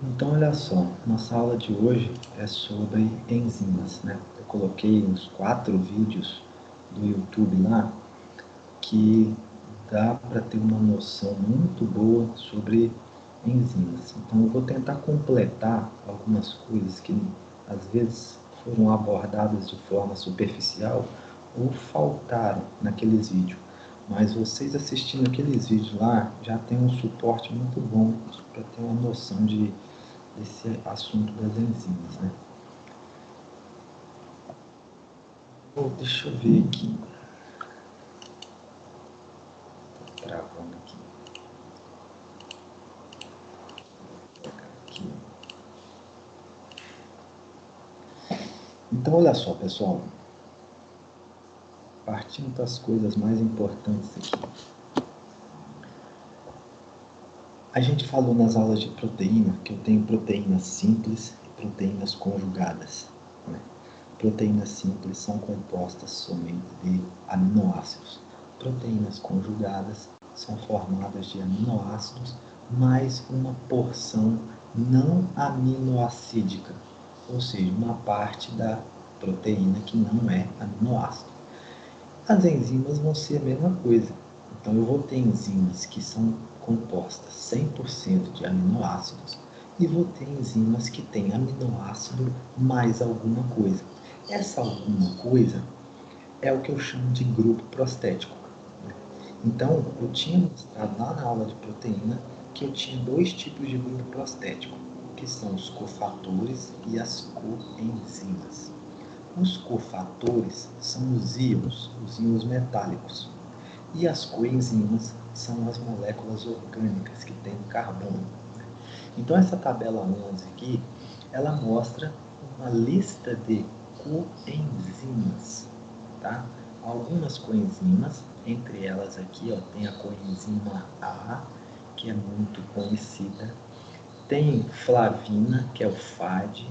Então, olha só, nossa aula de hoje é sobre enzimas, né? Eu coloquei uns 4 vídeos do YouTube lá que dá para ter uma noção muito boa sobre enzimas. Então, eu vou tentar completar algumas coisas que às vezes foram abordadas de forma superficial ou faltaram naqueles vídeos. Mas vocês assistindo aqueles vídeos lá já tem um suporte muito bom para ter uma noção desse assunto das enzimas, né? Deixa eu ver aqui. Tá travando aqui. Aqui. Então, olha só, pessoal. Partindo das coisas mais importantes aqui. A gente falou nas aulas de proteína que eu tenho proteínas simples e proteínas conjugadas, né? Proteínas simples são compostas somente de aminoácidos. Proteínas conjugadas são formadas de aminoácidos mais uma porção não aminoacídica, ou seja, uma parte da proteína que não é aminoácido. As enzimas vão ser a mesma coisa. Então, eu vou ter enzimas que são compostas 100% de aminoácidos e vou ter enzimas que têm aminoácido mais alguma coisa. Essa alguma coisa é o que eu chamo de grupo prostético. Então, eu tinha mostrado lá na aula de proteína que eu tinha 2 tipos de grupo prostético, que são os cofatores e as coenzimas. Os cofatores são os íons metálicos, e as coenzimas são as moléculas orgânicas que têm carbono. Então, essa tabela 11 aqui, ela mostra uma lista de coenzimas, tá? Algumas coenzimas, entre elas aqui, ó, tem a coenzima A, que é muito conhecida, tem flavina, que é o FAD,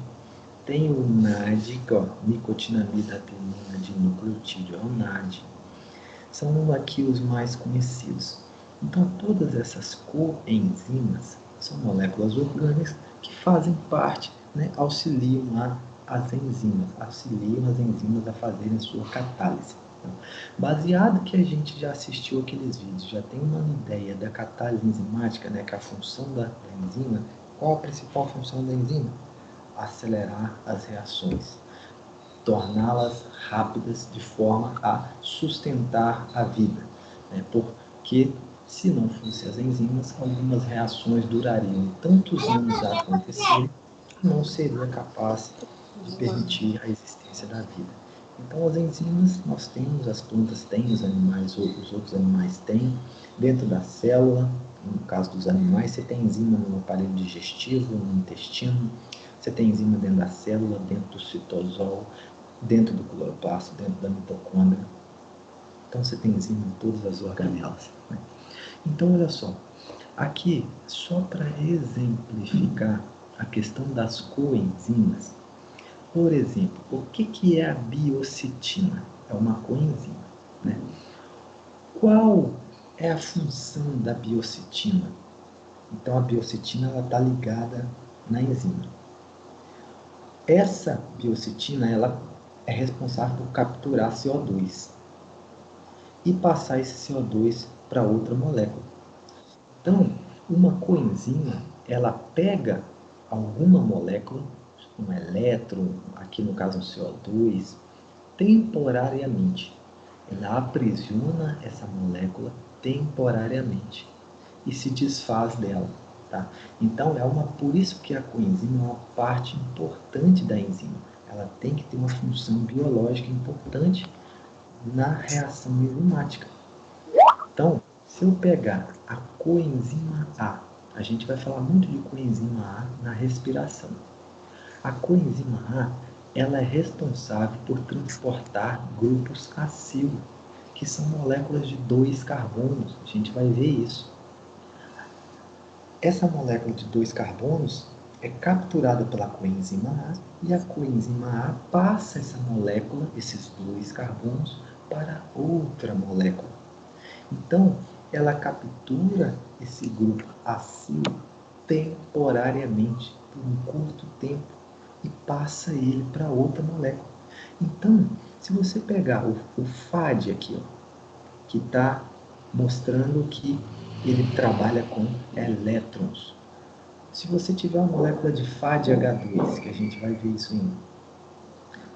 tem o NAD, ó, nicotinamida adenina de nucleotídeo, é o NAD. São aqui os mais conhecidos. Então, todas essas coenzimas são moléculas orgânicas que fazem parte, né, auxiliam as enzimas a fazerem a sua catálise. Baseado que a gente já assistiu aqueles vídeos, já tem uma ideia da catálise enzimática, né, que é a função da enzima. Qual a principal função da enzima? Acelerar as reações, torná-las rápidas de forma a sustentar a vida, né? Porque se não fossem as enzimas, algumas reações durariam tantos anos a acontecer que não seria capaz de permitir a existência da vida. Então, as enzimas nós temos, as plantas têm, os animais, os outros animais têm, dentro da célula. No caso dos animais, você tem enzima no aparelho digestivo, no intestino, você tem enzima dentro da célula, dentro do citosol, dentro do cloroplasto, dentro da mitocôndria. Então, você tem enzima em todas as organelas, né? Então, olha só, aqui, só para exemplificar a questão das coenzimas, por exemplo, o que é a biocitina? É uma coenzima, né? Qual é a função da biocitina? Então, a biocitina está ligada na enzima. Essa biocitina ela é responsável por capturar CO2 e passar esse CO2 para outra molécula. Então, uma coenzima, ela pega alguma molécula, um elétron, aqui no caso um CO2, temporariamente. Ela aprisiona essa molécula temporariamente e se desfaz dela. Tá? Então, por isso que a coenzima é uma parte importante da enzima. Ela tem que ter uma função biológica importante na reação enzimática. Então, se eu pegar a coenzima A gente vai falar muito de coenzima A na respiração. A coenzima A, ela é responsável por transportar grupos acil, que são moléculas de 2 carbonos. A gente vai ver isso. Essa molécula de 2 carbonos é capturada pela coenzima A e a coenzima A passa essa molécula, esses 2 carbonos, para outra molécula. Então, ela captura esse grupo acil temporariamente, por um curto tempo, e passa ele para outra molécula. Então, se você pegar o FAD aqui, ó, que está mostrando que ele trabalha com elétrons. Se você tiver uma molécula de FADH2, que a gente vai ver isso ainda,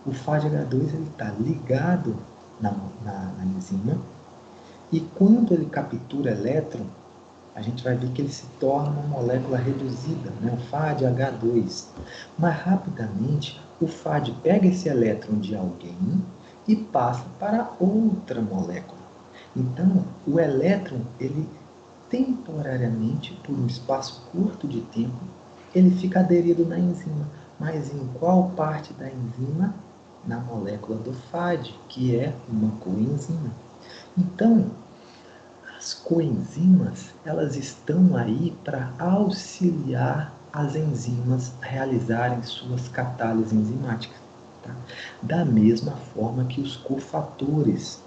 o FADH2 está ligado na enzima, e quando ele captura elétron, a gente vai ver que ele se torna uma molécula reduzida, né? O FADH2. Mas rapidamente, o FAD pega esse elétron de alguém e passa para outra molécula. Então, o elétron, ele temporariamente, por um espaço curto de tempo, ele fica aderido na enzima. Mas em qual parte da enzima? Na molécula do FAD, que é uma coenzima. Então, as coenzimas, elas estão aí para auxiliar as enzimas a realizarem suas catálises enzimáticas. Tá? Da mesma forma que os cofatores,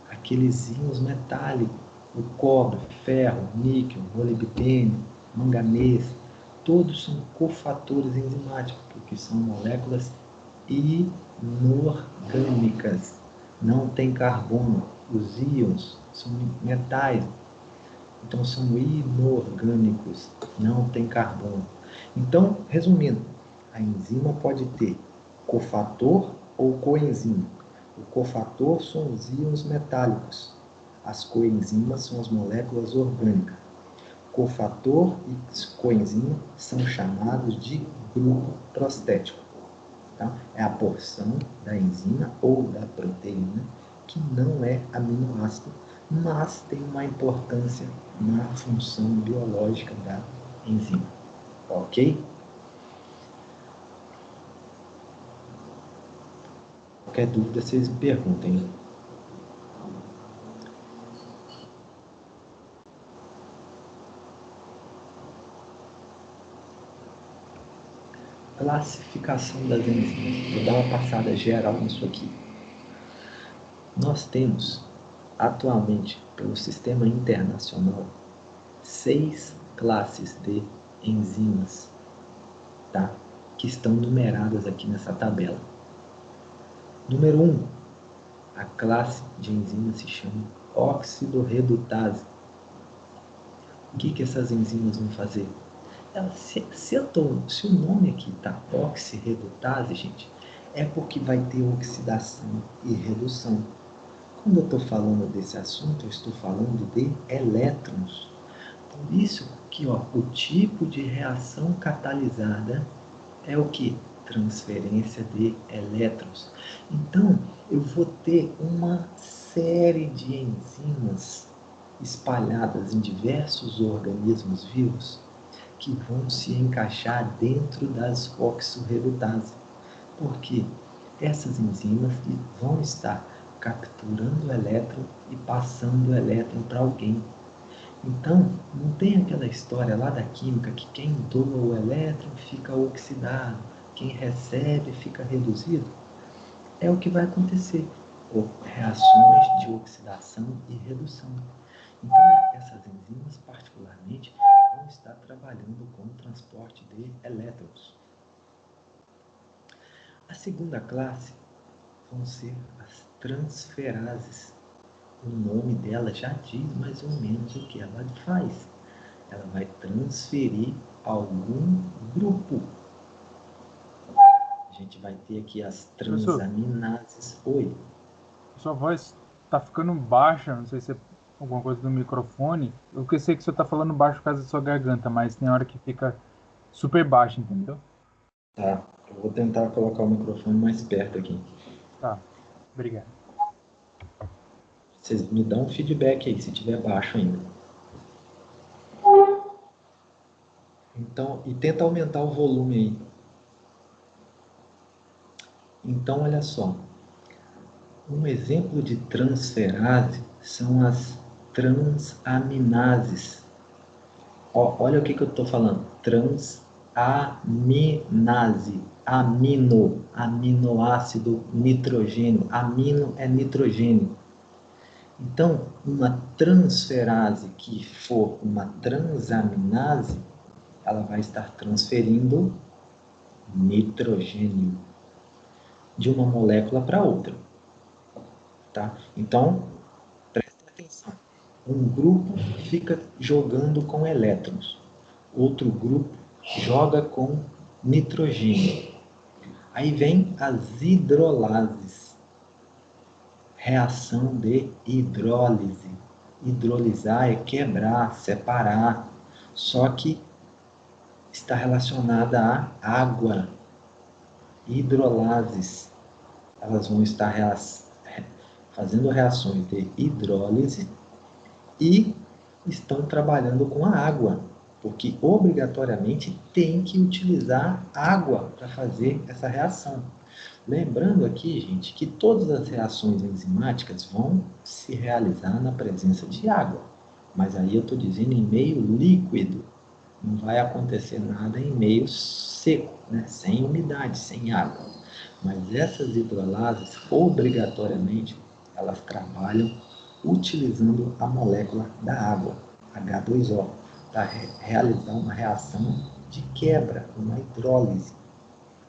aqueles íons metálicos, o cobre, ferro, níquel, molibdênio, manganês, todos são cofatores enzimáticos, porque são moléculas inorgânicas, não tem carbono. Os íons são metais, então são inorgânicos, não tem carbono. Então, resumindo, a enzima pode ter cofator ou coenzima. O cofator são os íons metálicos. As coenzimas são as moléculas orgânicas. Cofator e coenzima são chamados de grupo prostético. Tá? É a porção da enzima ou da proteína que não é aminoácido, mas tem uma importância na função biológica da enzima. Ok? Qualquer dúvida, vocês me perguntem. Classificação das enzimas. Vou dar uma passada geral nisso aqui. Nós temos, atualmente, pelo sistema internacional, 6 classes de enzimas, tá? Que estão numeradas aqui nessa tabela. Número 1, a classe de enzimas se chama oxidorredutase. O que essas enzimas vão fazer? Se o nome aqui está oxirredutase, gente, é porque vai ter oxidação e redução. Quando eu estou falando desse assunto, eu estou falando de elétrons. Por isso que o tipo de reação catalisada é o que? Transferência de elétrons. Então, eu vou ter uma série de enzimas espalhadas em diversos organismos vivos que vão se encaixar dentro das oxirredutases. Porque essas enzimas vão estar capturando o elétron e passando o elétron para alguém. Então, não tem aquela história lá da química que quem doa o elétron fica oxidado, quem recebe fica reduzido? É o que vai acontecer, ou reações de oxidação e redução. Então, essas enzimas, particularmente, vão estar trabalhando com o transporte de elétrons. A segunda classe vão ser as transferases. O nome dela já diz mais ou menos o que ela faz. Ela vai transferir algum grupo. A gente vai ter aqui as transaminases. Oi? Sua voz tá ficando baixa, não sei se é alguma coisa do microfone. Eu sei que você tá falando baixo por causa da sua garganta, mas tem hora que fica super baixo, entendeu? Tá, eu vou tentar colocar o microfone mais perto aqui. Tá, obrigado. Vocês me dão um feedback aí, se tiver baixo ainda. Então, e tenta aumentar o volume aí. Então, olha só. Um exemplo de transferase são as transaminases. Olha o que eu estou falando. Transaminase. Aminoácido, nitrogênio. Amino é nitrogênio. Então, uma transferase que for uma transaminase, ela vai estar transferindo nitrogênio de uma molécula para outra. Tá? Então, prestem atenção. Um grupo fica jogando com elétrons. Outro grupo joga com nitrogênio. Aí vem as hidrolases. Reação de hidrólise. Hidrolisar é quebrar, separar. Só que está relacionada à água. Hidrolases. Elas vão estar fazendo reações de hidrólise e estão trabalhando com a água, porque obrigatoriamente tem que utilizar água para fazer essa reação. Lembrando aqui, gente, que todas as reações enzimáticas vão se realizar na presença de água, mas aí eu estou dizendo em meio líquido, não vai acontecer nada em meio seco, né? Sem umidade, sem água. Mas essas hidrolases, obrigatoriamente, elas trabalham utilizando a molécula da água, H2O, para realizar uma reação de quebra, uma hidrólise.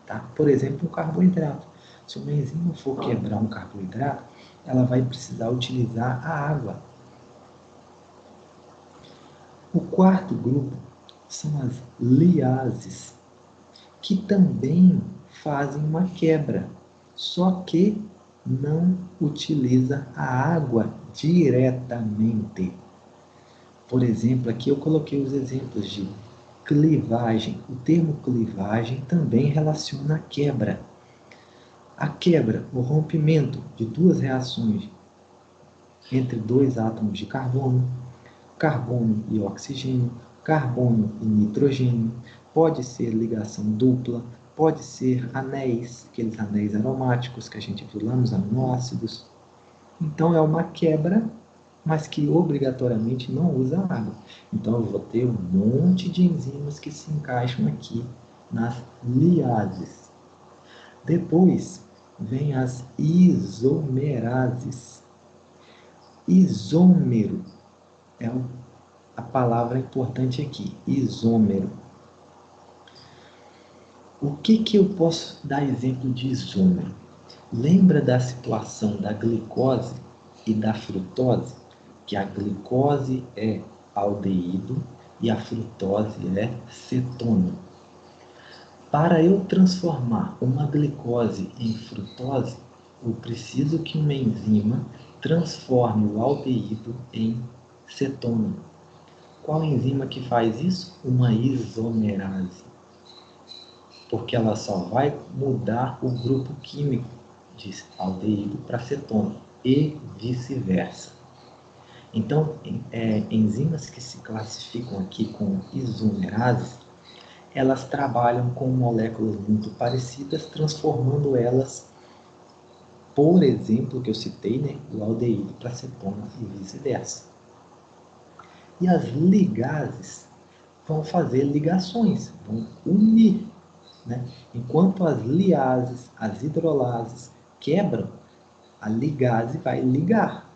Tá? Por exemplo, um carboidrato. Se uma enzima for quebrar um carboidrato, ela vai precisar utilizar a água. O quarto grupo são as liases, que também fazem uma quebra, só que não utiliza a água diretamente. Por exemplo, aqui eu coloquei os exemplos de clivagem. O termo clivagem também relaciona a quebra. A quebra, o rompimento de duas reações entre dois átomos de carbono, carbono e oxigênio, carbono e nitrogênio, pode ser ligação dupla, pode ser anéis, aqueles anéis aromáticos que a gente viu lá nos aminoácidos. Então é uma quebra, mas que obrigatoriamente não usa água. Então eu vou ter um monte de enzimas que se encaixam aqui nas liases. Depois vem as isomerases. Isômero é a palavra importante aqui, isômero. O que eu posso dar exemplo de isômero? Lembra da situação da glicose e da frutose? Que a glicose é aldeído e a frutose é cetona. Para eu transformar uma glicose em frutose, eu preciso que uma enzima transforme o aldeído em cetona. Qual enzima que faz isso? Uma isomerase. Porque ela só vai mudar o grupo químico de aldeído para cetona e vice-versa. Então, enzimas que se classificam aqui como isomerases, elas trabalham com moléculas muito parecidas, transformando elas, por exemplo, que eu citei, né, do aldeído para cetona e vice-versa. E as ligases vão fazer ligações, vão unir. Né? Enquanto as liases, as hidrolases quebram, a ligase vai ligar.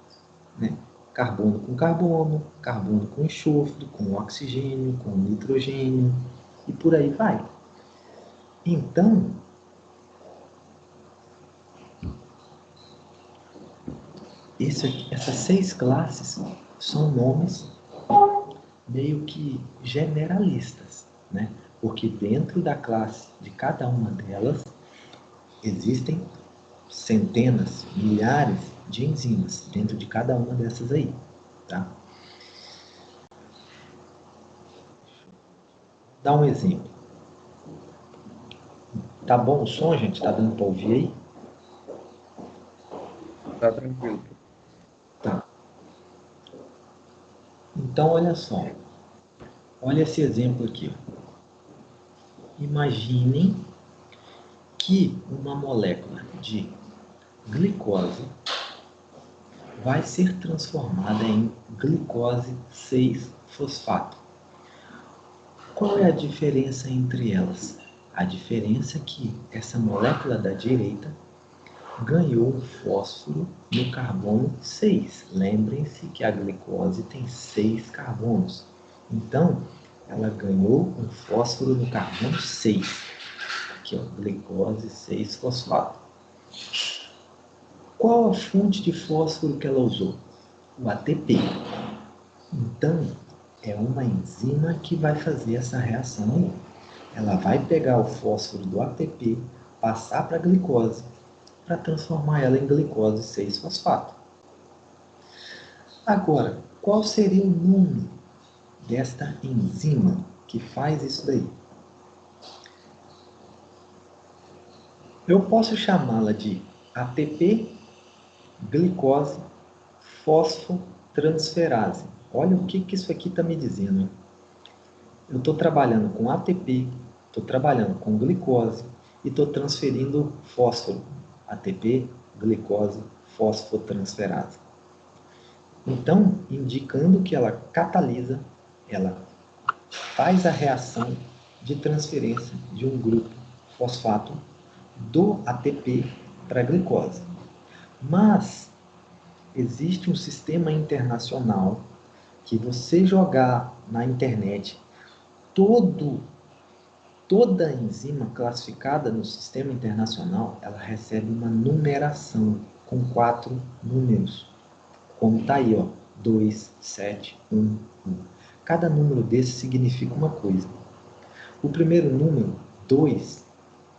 Né? Carbono com carbono, carbono com enxofre, com oxigênio, com nitrogênio e por aí vai. Então, essas 6 classes são nomes meio que generalistas, né? Porque dentro da classe de cada uma delas existem centenas, milhares de enzimas dentro de cada uma dessas aí, tá? Dá um exemplo. Tá bom o som, gente? Tá dando para ouvir aí? Tá tranquilo. Tá. Então, olha só. Olha esse exemplo aqui. Imaginem que uma molécula de glicose vai ser transformada em glicose 6-fosfato. Qual é a diferença entre elas? A diferença é que essa molécula da direita ganhou um fósforo no carbono 6. Lembrem-se que a glicose tem 6 carbonos. Então, ela ganhou um fósforo no carbono 6. Aqui, ó, glicose 6-fosfato. Qual a fonte de fósforo que ela usou? O ATP. Então, é uma enzima que vai fazer essa reação aí. Ela vai pegar o fósforo do ATP, passar para a glicose, para transformar ela em glicose 6-fosfato. Agora, qual seria o nome desta enzima que faz isso daí? Eu posso chamá-la de ATP glicose fosfotransferase. Olha o que isso aqui está me dizendo. Eu estou trabalhando com ATP, estou trabalhando com glicose e estou transferindo fósforo. ATP, glicose, fosfotransferase. Então, indicando que ela catalisa, ela faz a reação de transferência de um grupo fosfato do ATP para a glicose. Mas existe um sistema internacional que você jogar na internet toda enzima classificada no sistema internacional, ela recebe uma numeração com 4 números. Como está aí, ó, 2, 7, 1, 1. Cada número desse significa uma coisa. O primeiro número, 2,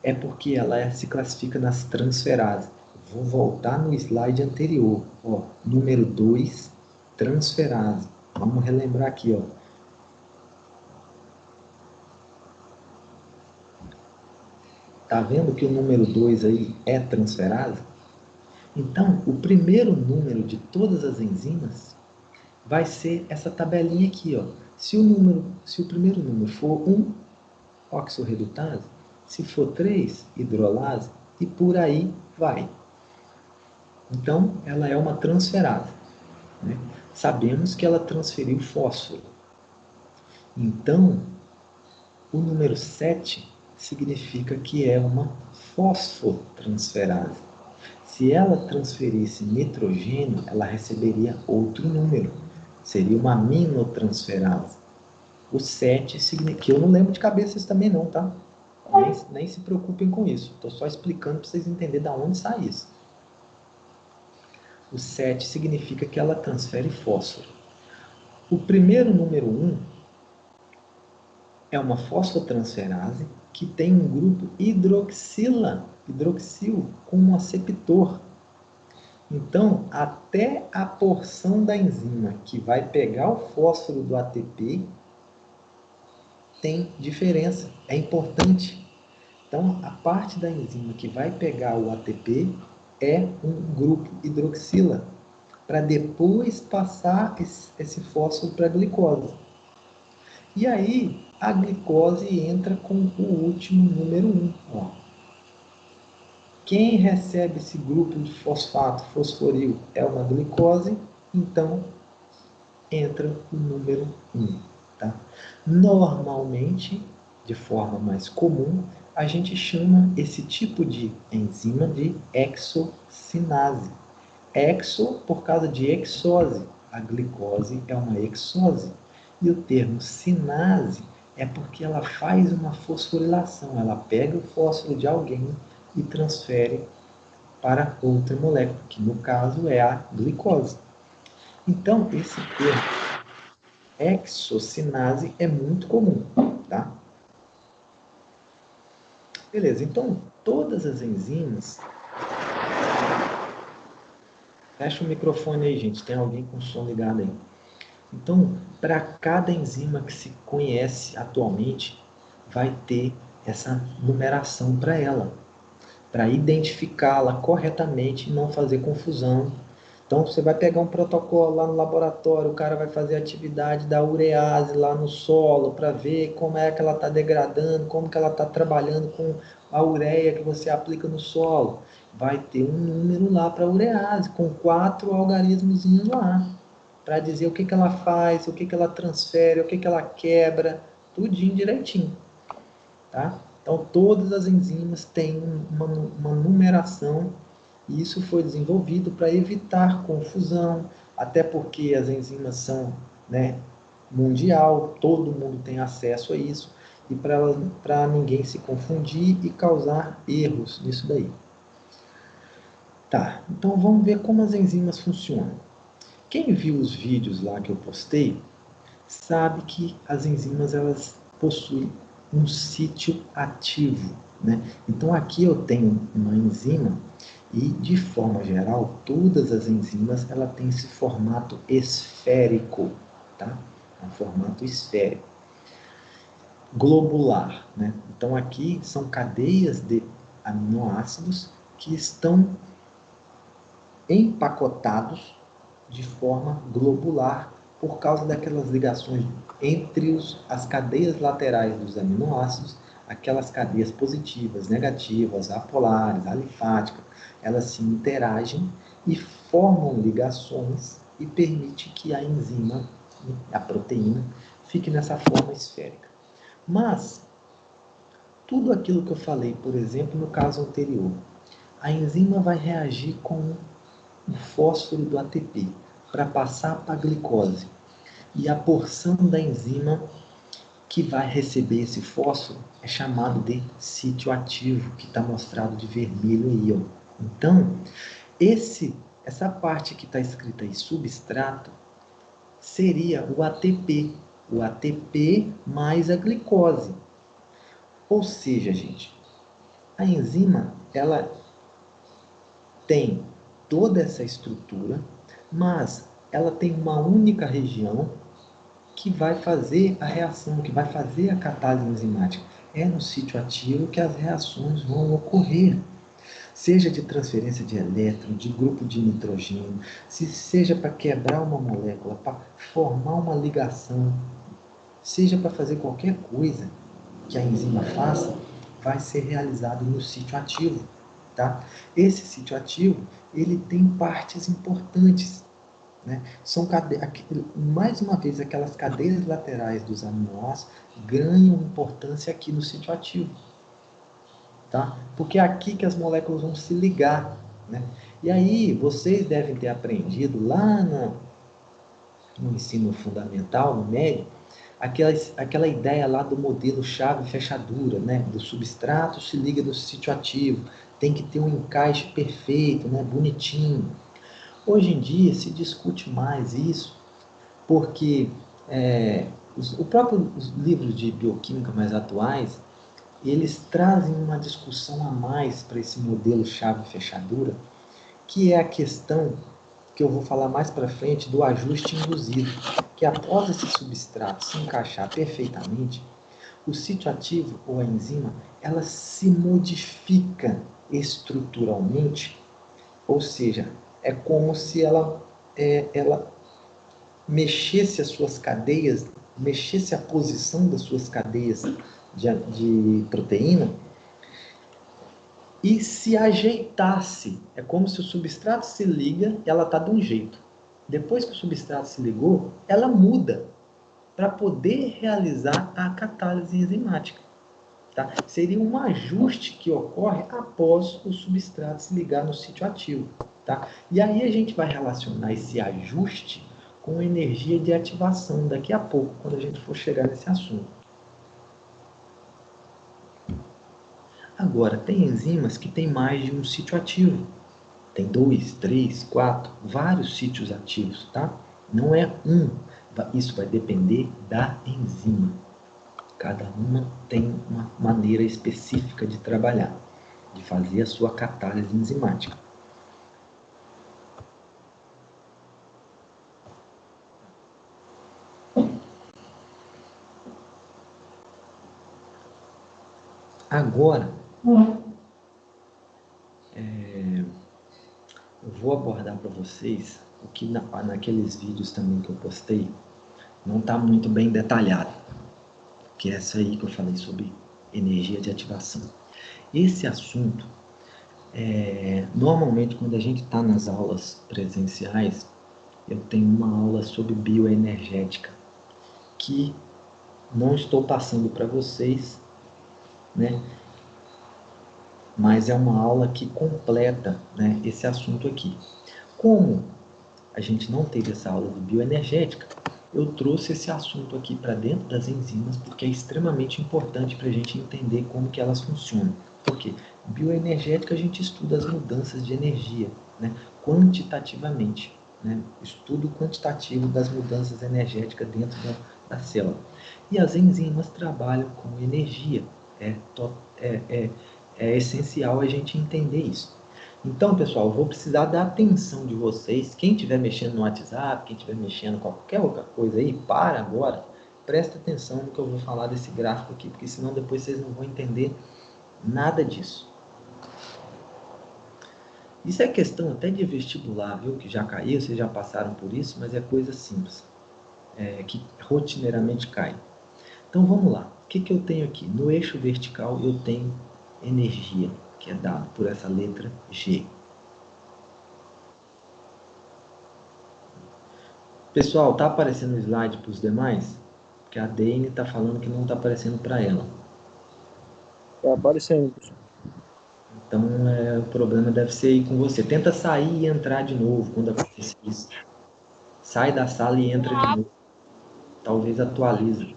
é porque ela se classifica nas transferases. Vou voltar no slide anterior. Ó, número 2, transferase. Vamos relembrar aqui. Ó. Tá vendo que o número 2 aí é transferase? Então, o primeiro número de todas as enzimas vai ser essa tabelinha aqui. Ó. Se o primeiro número for 1, oxorredutase, se for 3, hidrolase, e por aí vai. Então, ela é uma transferase. Né? Sabemos que ela transferiu fósforo. Então, o número 7 significa que é uma fosfotransferase. Se ela transferisse nitrogênio, ela receberia outro número. Seria uma aminotransferase. O 7 significa... que eu não lembro de cabeça isso também não, tá? Nem se preocupem com isso. Estou só explicando para vocês entenderem de onde sai isso. O 7 significa que ela transfere fósforo. O primeiro número 1 é uma fosfotransferase que tem um grupo hidroxil com um aceptor. Então, até a porção da enzima que vai pegar o fósforo do ATP tem diferença, é importante. Então, a parte da enzima que vai pegar o ATP é um grupo hidroxila, para depois passar esse fósforo para a glicose. E aí, a glicose entra com o último número 1. Ó. Quem recebe esse grupo de fosfato fosforil é uma glicose, então entra o número 1. Tá? Normalmente, de forma mais comum, a gente chama esse tipo de enzima de hexocinase. Exo por causa de exose. A glicose é uma exose. E o termo cinase é porque ela faz uma fosforilação. Ela pega o fósforo de alguém e transfere para outra molécula, que no caso é a glicose. Então, esse termo hexocinase é muito comum, tá? Beleza, então todas as enzimas... Fecha o microfone aí, gente, tem alguém com o som ligado aí. Então, para cada enzima que se conhece atualmente, vai ter essa numeração para ela, para identificá-la corretamente e não fazer confusão. Então, você vai pegar um protocolo lá no laboratório, o cara vai fazer a atividade da urease lá no solo para ver como é que ela está degradando, como que ela está trabalhando com a ureia que você aplica no solo. Vai ter um número lá para a urease, com 4 algarismozinhos lá, para dizer o que ela faz, o que ela transfere, o que ela quebra, tudinho direitinho. Tá? Então, todas as enzimas têm uma numeração, e isso foi desenvolvido para evitar confusão, até porque as enzimas são, né, mundial, todo mundo tem acesso a isso, e para ninguém se confundir e causar erros nisso daí. Tá, então vamos ver como as enzimas funcionam. Quem viu os vídeos lá que eu postei, sabe que as enzimas elas possuem um sítio ativo, né? Então aqui eu tenho uma enzima e, de forma geral, todas as enzimas ela têm esse formato esférico, tá? Um formato esférico, globular, né? Então aqui são cadeias de aminoácidos que estão empacotados de forma globular por causa daquelas ligações entre as cadeias laterais dos aminoácidos, aquelas cadeias positivas, negativas, apolares, alifáticas, elas se interagem e formam ligações e permite que a enzima, a proteína, fique nessa forma esférica. Mas tudo aquilo que eu falei, por exemplo, no caso anterior, a enzima vai reagir com o fósforo do ATP para passar para a glicose. E a porção da enzima que vai receber esse fósforo é chamado de sítio ativo, que está mostrado de vermelho aí. Ó. Então, essa parte que está escrita aí, substrato, seria o ATP mais a glicose. Ou seja, gente, a enzima, ela tem toda essa estrutura, mas ela tem uma única região que vai fazer a reação, que vai fazer a catálise enzimática. É no sítio ativo que as reações vão ocorrer. Seja de transferência de elétron, de grupo de nitrogênio, seja para quebrar uma molécula, para formar uma ligação, seja para fazer qualquer coisa que a enzima faça, vai ser realizado no sítio ativo. Tá? Esse sítio ativo, ele tem partes importantes, né? São mais uma vez, aquelas cadeias laterais dos aminoácidos ganham importância aqui no sítio ativo. Tá? Porque é aqui que as moléculas vão se ligar. Né? E aí, vocês devem ter aprendido lá no ensino fundamental, no médio, aquela ideia lá do modelo chave-fechadura, né? Do substrato se liga no sítio ativo, tem que ter um encaixe perfeito, né? Bonitinho. Hoje em dia se discute mais isso, porque os livros de bioquímica mais atuais, eles trazem uma discussão a mais para esse modelo chave-fechadura, que é a questão que eu vou falar mais para frente do ajuste induzido, que após esse substrato se encaixar perfeitamente, o sítio ativo ou a enzima, ela se modifica estruturalmente, ou seja, é como se ela mexesse as suas cadeias, mexesse a posição das suas cadeias de proteína e se ajeitasse. É como se o substrato se liga e ela está de um jeito. Depois que o substrato se ligou, ela muda para poder realizar a catálise enzimática. Tá? Seria um ajuste que ocorre após o substrato se ligar no sítio ativo. Tá? E aí a gente vai relacionar esse ajuste com energia de ativação daqui a pouco, quando a gente for chegar nesse assunto. Agora, tem enzimas que têm mais de um sítio ativo. Tem 2, 3, 4, vários sítios ativos, tá? Não é um. Isso vai depender da enzima. Cada uma tem uma maneira específica de trabalhar, de fazer a sua catálise enzimática. Agora, eu vou abordar para vocês o que naqueles vídeos também que eu postei não está muito bem detalhado, que é essa aí que eu falei sobre energia de ativação. Esse assunto, normalmente quando a gente está nas aulas presenciais, eu tenho uma aula sobre bioenergética, que não estou passando para vocês, né? Mas é uma aula que completa, né, esse assunto aqui. Como a gente não teve essa aula de bioenergética, eu trouxe esse assunto aqui para dentro das enzimas porque é extremamente importante para a gente entender como que elas funcionam. Por quê? Bioenergética a gente estuda as mudanças de energia, né? Quantitativamente, né? Estudo quantitativo das mudanças energéticas dentro da célula. E as enzimas trabalham com energia. É, é, é, é essencial a gente entender isso. Então, pessoal, eu vou precisar da atenção de vocês. Quem estiver mexendo no WhatsApp, quem estiver mexendo com qualquer outra coisa aí, para agora. Presta atenção no que eu vou falar desse gráfico aqui, porque senão depois vocês não vão entender nada disso. Isso é questão até de vestibular, viu? Que já caiu, vocês já passaram por isso, mas é coisa simples, que rotineiramente cai. Então vamos lá. O que eu tenho aqui? No eixo vertical eu tenho energia, que é dado por essa letra G. Pessoal, tá aparecendo o slide para os demais? Porque a Dane está falando que não está aparecendo para ela. Tá aparecendo, pessoal. Então, o problema deve ser aí com você. Tenta sair e entrar de novo quando acontecer isso. Sai da sala e entra de novo. Talvez atualize.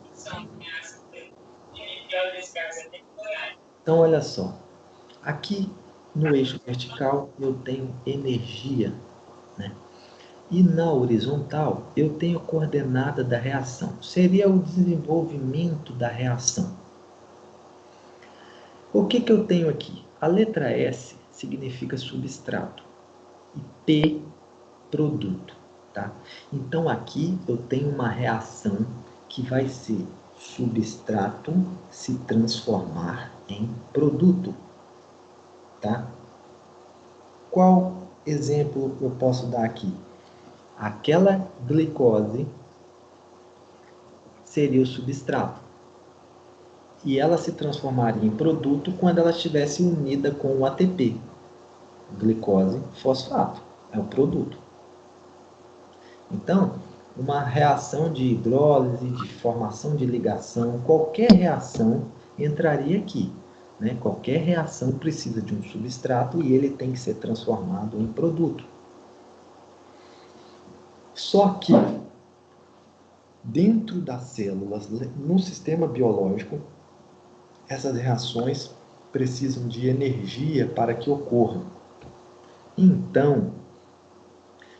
Então, olha só. Aqui no eixo vertical eu tenho energia, né? E na horizontal eu tenho a coordenada da reação. Seria o desenvolvimento da reação. O que eu tenho aqui? A letra S significa substrato e P, produto. Tá? Então, aqui eu tenho uma reação que vai ser substrato se transformar em produto. Tá? Qual exemplo eu posso dar aqui? Aquela glicose seria o substrato. E ela se transformaria em produto quando ela estivesse unida com o ATP. Glicose, fosfato. É o produto. Então, uma reação de hidrólise, de formação de ligação, qualquer reação entraria aqui. Né? Qualquer reação precisa de um substrato e ele tem que ser transformado em produto. Só que, dentro das células, no sistema biológico, essas reações precisam de energia para que ocorram. Então,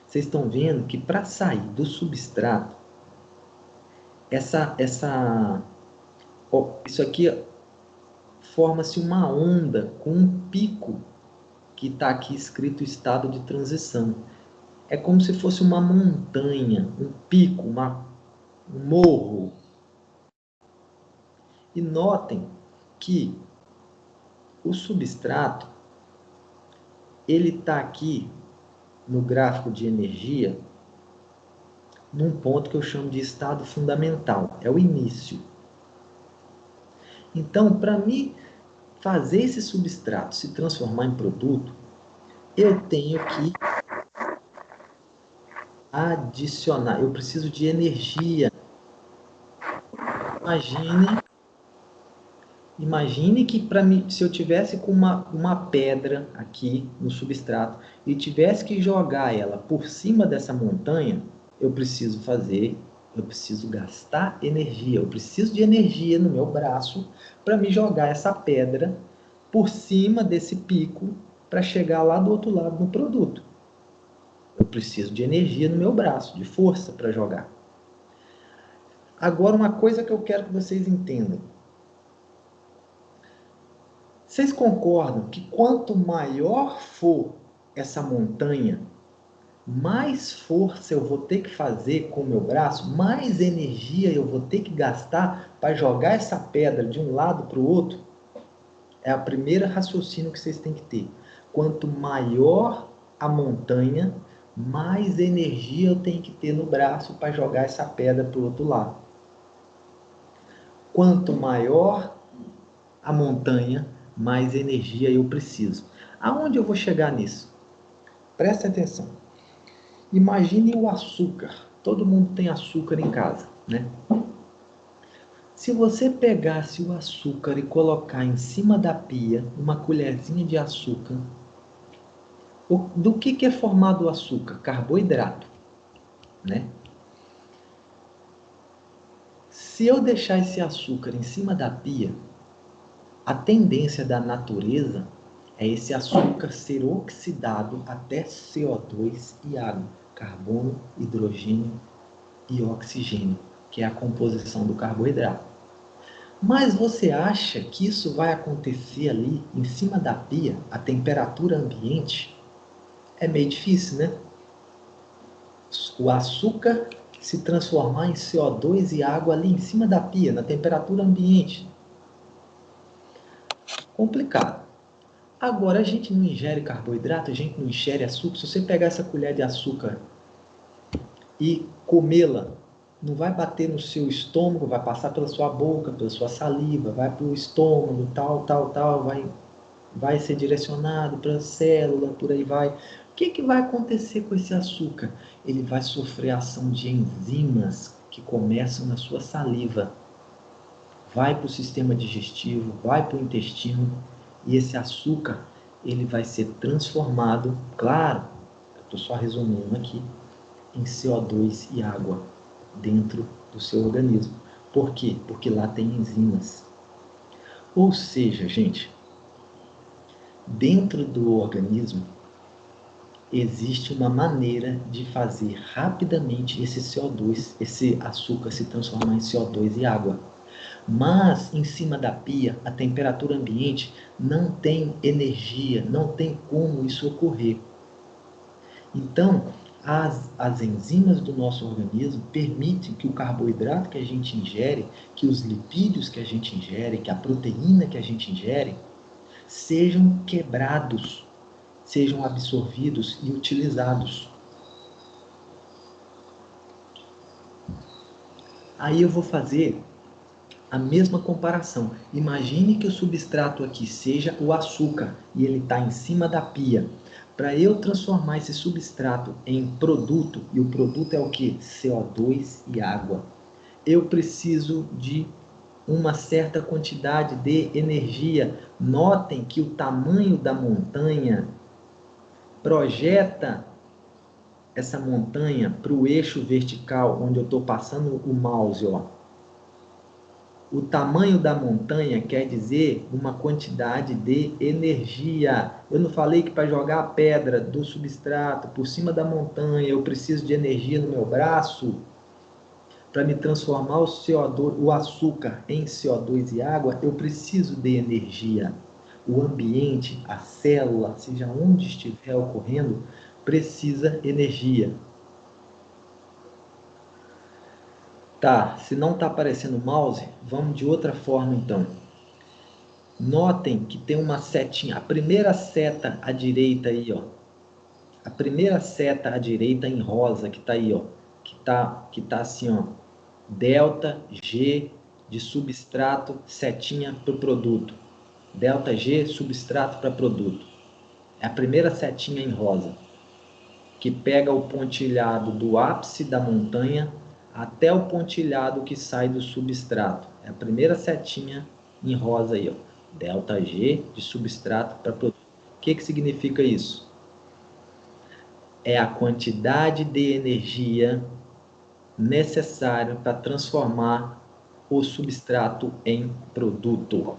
vocês estão vendo que para sair do substrato, isso aqui forma-se uma onda com um pico que está aqui escrito estado de transição. É como se fosse uma montanha, um pico, um morro. E notem que o substrato, ele está aqui no gráfico de energia, num ponto que eu chamo de estado fundamental, é o início. Então, para mim fazer esse substrato se transformar em produto, eu tenho que adicionar, eu preciso de energia. Imagine que para mim, se eu tivesse com uma pedra aqui no substrato e tivesse que jogar ela por cima dessa montanha, eu preciso gastar energia, eu preciso de energia no meu braço para me jogar essa pedra por cima desse pico para chegar lá do outro lado no produto. Eu preciso de energia no meu braço, de força para jogar. Agora, uma coisa que eu quero que vocês entendam. Vocês concordam que quanto maior for essa montanha, mais força eu vou ter que fazer com o meu braço, mais energia eu vou ter que gastar para jogar essa pedra de um lado para o outro? É a primeira raciocínio que vocês têm que ter. Quanto maior a montanha, mais energia eu tenho que ter no braço para jogar essa pedra para o outro lado. Quanto maior a montanha, mais energia eu preciso. Aonde eu vou chegar nisso? Preste atenção. Imagine o açúcar. Todo mundo tem açúcar em casa, né? Se você pegasse o açúcar e colocar em cima da pia uma colherzinha de açúcar, do que é formado o açúcar? Carboidrato, né? Se eu deixar esse açúcar em cima da pia, a tendência da natureza é esse açúcar ser oxidado até CO2 e água, carbono, hidrogênio e oxigênio, que é a composição do carboidrato. Mas você acha que isso vai acontecer ali em cima da pia, a temperatura ambiente? É meio difícil, né? O açúcar se transformar em CO2 e água ali em cima da pia, na temperatura ambiente. Complicado. Agora, a gente não ingere carboidrato, a gente não ingere açúcar. Se você pegar essa colher de açúcar e comê-la, não vai bater no seu estômago, vai passar pela sua boca, pela sua saliva, vai para o estômago, tal, vai ser direcionado para a célula, por aí vai. O que vai acontecer com esse açúcar? Ele vai sofrer a ação de enzimas que começam na sua saliva. Vai para o sistema digestivo, vai para o intestino, e esse açúcar ele vai ser transformado, claro, eu estou só resumindo aqui, em CO2 e água dentro do seu organismo. Por quê? Porque lá tem enzimas. Ou seja, gente, dentro do organismo existe uma maneira de fazer rapidamente esse CO2, esse açúcar se transformar em CO2 e água. Mas em cima da pia, a temperatura ambiente não tem energia, não tem como isso ocorrer. Então, as enzimas do nosso organismo permitem que o carboidrato que a gente ingere, que os lipídios que a gente ingere, que a proteína que a gente ingere, sejam quebrados, sejam absorvidos e utilizados. Aí eu vou fazer a mesma comparação. Imagine que o substrato aqui seja o açúcar e ele está em cima da pia. Para eu transformar esse substrato em produto, e o produto é o que? CO2 e água. Eu preciso de uma certa quantidade de energia. Notem que o tamanho da montanha projeta essa montanha para o eixo vertical, onde eu estou passando o mouse, ó. O tamanho da montanha quer dizer uma quantidade de energia. Eu não falei que para jogar a pedra do substrato por cima da montanha eu preciso de energia no meu braço? Para me transformar o CO2, o açúcar em CO2 e água, eu preciso de energia. O ambiente, a célula, seja onde estiver ocorrendo, precisa energia. Tá, se não está aparecendo o mouse, vamos de outra forma então. Notem que tem uma setinha, a primeira seta à direita aí, ó. A primeira seta à direita em rosa que está aí, ó. Que tá assim, ó. Delta G de substrato, setinha para o produto. Delta G, substrato para produto. É a primeira setinha em rosa, que pega o pontilhado do ápice da montanha até o pontilhado que sai do substrato. É a primeira setinha em rosa aí, ó. Delta G de substrato para produto. O que significa isso? É a quantidade de energia necessária para transformar o substrato em produto.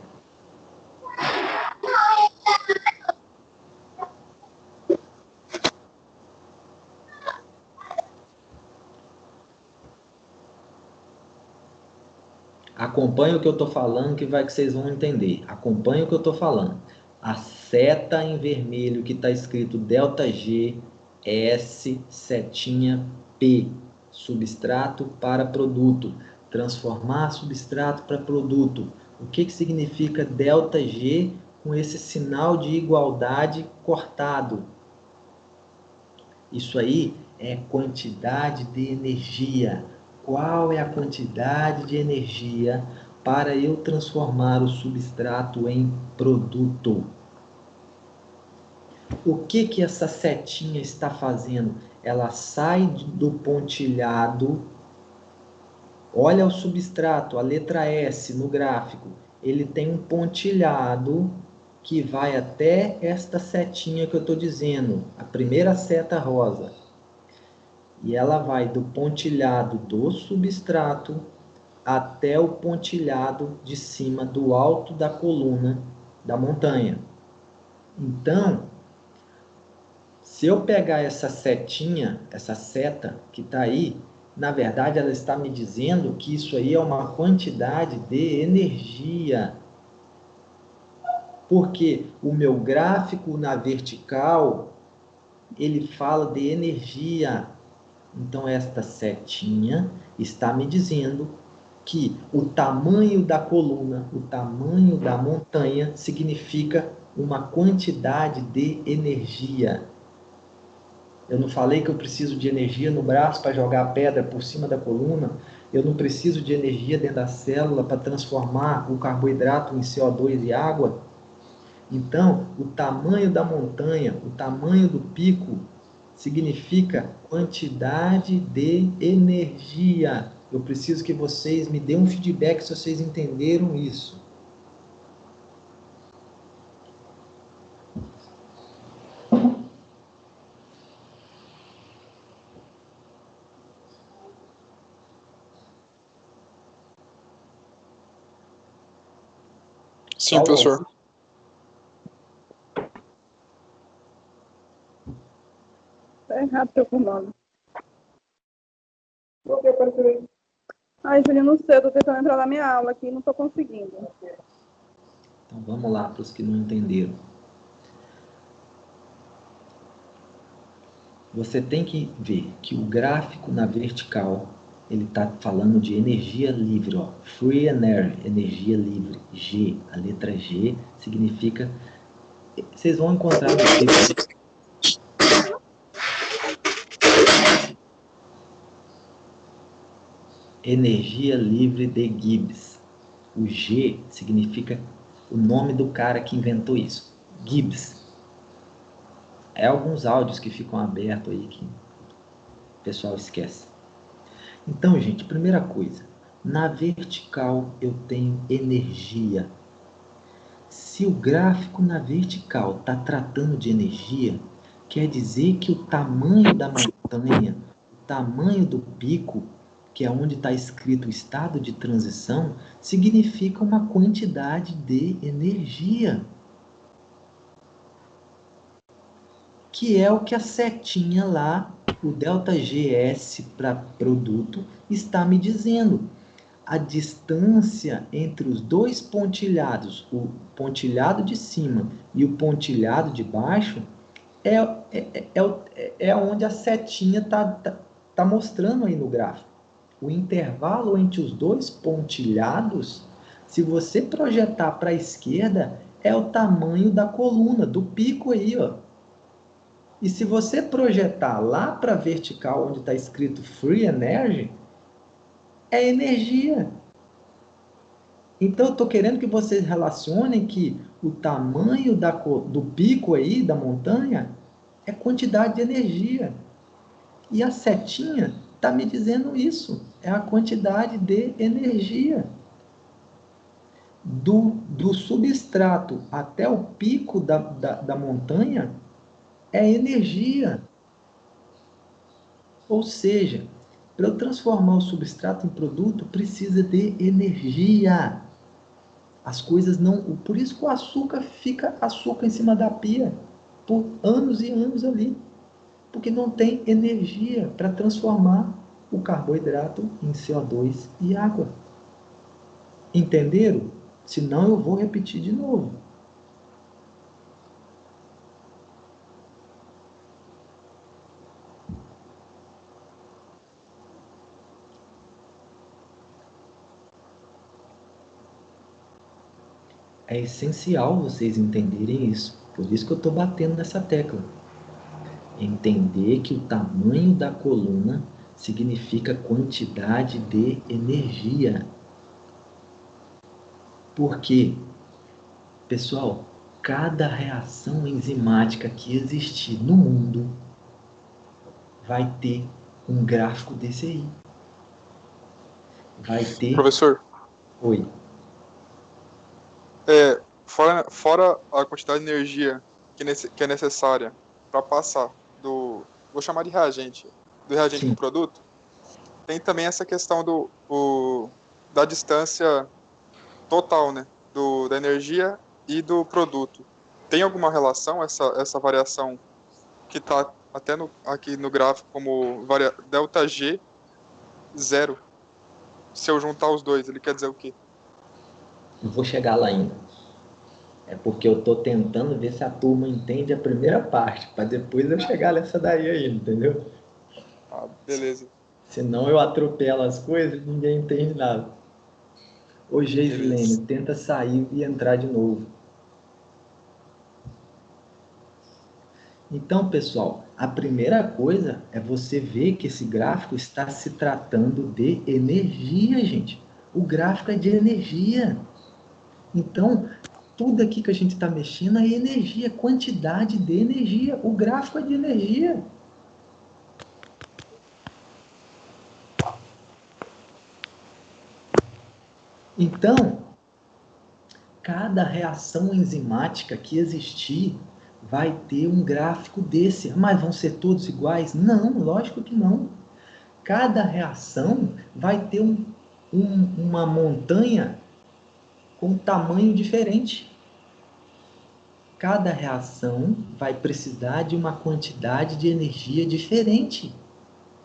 Acompanhe o que eu estou falando, que vocês vão entender. Acompanhe o que eu estou falando. A seta em vermelho que está escrito delta G, S, setinha P. Substrato para produto. Transformar substrato para produto. O que significa delta G com esse sinal de igualdade cortado? Isso aí é quantidade de energia. Qual é a quantidade de energia para eu transformar o substrato em produto? O que essa setinha está fazendo? Ela sai do pontilhado. Olha o substrato, a letra S no gráfico. Ele tem um pontilhado que vai até esta setinha que eu estou dizendo, a primeira seta rosa. E ela vai do pontilhado do substrato até o pontilhado de cima do alto da coluna da montanha. Então, se eu pegar essa setinha, essa seta que está aí, na verdade ela está me dizendo que isso aí é uma quantidade de energia. Porque o meu gráfico na vertical, ele fala de energia. Então, esta setinha está me dizendo que o tamanho da coluna, o tamanho da montanha, significa uma quantidade de energia. Eu não falei que eu preciso de energia no braço para jogar a pedra por cima da coluna? Eu não preciso de energia dentro da célula para transformar o carboidrato em CO2 e água? Então, o tamanho da montanha, o tamanho do pico, significa quantidade de energia. Eu preciso que vocês me dêem um feedback se vocês entenderam isso. Sim, professor. Tá errado teu comando. Por que apareceu aí? Ai, Julinho, não sei, eu tô tentando entrar na minha aula aqui e não tô conseguindo. Então vamos lá, para os que não entenderam. Você tem que ver que o gráfico na vertical, ele está falando de energia livre, ó. Free energy, energia livre. G, a letra G significa... Vocês vão encontrar no livro. Energia livre de Gibbs. O G significa o nome do cara que inventou isso. Gibbs. É alguns áudios que ficam abertos aí que o pessoal esquece. Então, gente, primeira coisa. Na vertical eu tenho energia. Se o gráfico na vertical está tratando de energia, quer dizer que o tamanho da montanha, o tamanho do pico, que é onde está escrito estado de transição, significa uma quantidade de energia. Que é o que a setinha lá, o ΔGS para produto, está me dizendo. A distância entre os dois pontilhados, o pontilhado de cima e o pontilhado de baixo, é onde a setinha tá mostrando aí no gráfico. O intervalo entre os dois pontilhados, se você projetar para a esquerda, é o tamanho da coluna, do pico aí, ó. E se você projetar lá para a vertical, onde está escrito Free Energy, é energia. Então, eu estou querendo que vocês relacionem que o tamanho do pico aí, da montanha, é quantidade de energia. E a setinha está me dizendo isso. É a quantidade de energia. Do substrato até o pico da montanha é energia. Ou seja, para eu transformar o substrato em produto, precisa de energia. As coisas não... Por isso que o açúcar fica açúcar em cima da pia por anos e anos ali. Porque não tem energia para transformar o carboidrato em CO2 e água. Entenderam? Senão eu vou repetir de novo. É essencial vocês entenderem isso. Por isso que eu estou batendo nessa tecla. Entender que o tamanho da coluna significa quantidade de energia. Porque, pessoal, cada reação enzimática que existir no mundo vai ter um gráfico desse aí. Vai ter... Professor. Oi. Fora a quantidade de energia que é necessária para passar vou chamar de reagente, do reagente para o produto, tem também essa questão do da distância total, né? Da energia e do produto. Tem alguma relação essa variação que está até aqui no gráfico como ΔG 0? Se eu juntar os dois, ele quer dizer o quê? Eu vou chegar lá ainda. É porque eu estou tentando ver se a turma entende a primeira parte, para depois eu chegar nessa daí ainda, entendeu? Ah, beleza. Senão eu atropelo as coisas e ninguém entende nada. Ô, Geislene, Beleza. tenta sair e entrar de novo. Então, pessoal, a primeira coisa é você ver que esse gráfico está se tratando de energia, gente. O gráfico é de energia. Então, tudo aqui que a gente está mexendo é energia, quantidade de energia. O gráfico é de energia. Então, cada reação enzimática que existir vai ter um gráfico desse. Mas vão ser todos iguais? Não, lógico que não. Cada reação vai ter uma montanha com tamanho diferente. Cada reação vai precisar de uma quantidade de energia diferente.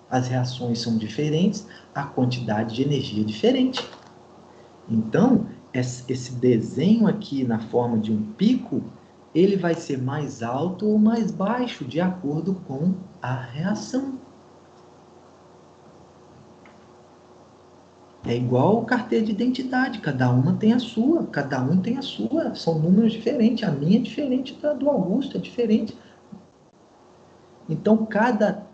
As reações são diferentes, a quantidade de energia é diferente. Então, esse desenho aqui na forma de um pico, ele vai ser mais alto ou mais baixo de acordo com a reação. É igual carteira de identidade, cada uma tem a sua, cada um tem a sua, são números diferentes, a minha é diferente da do Augusto, é diferente. Então, cada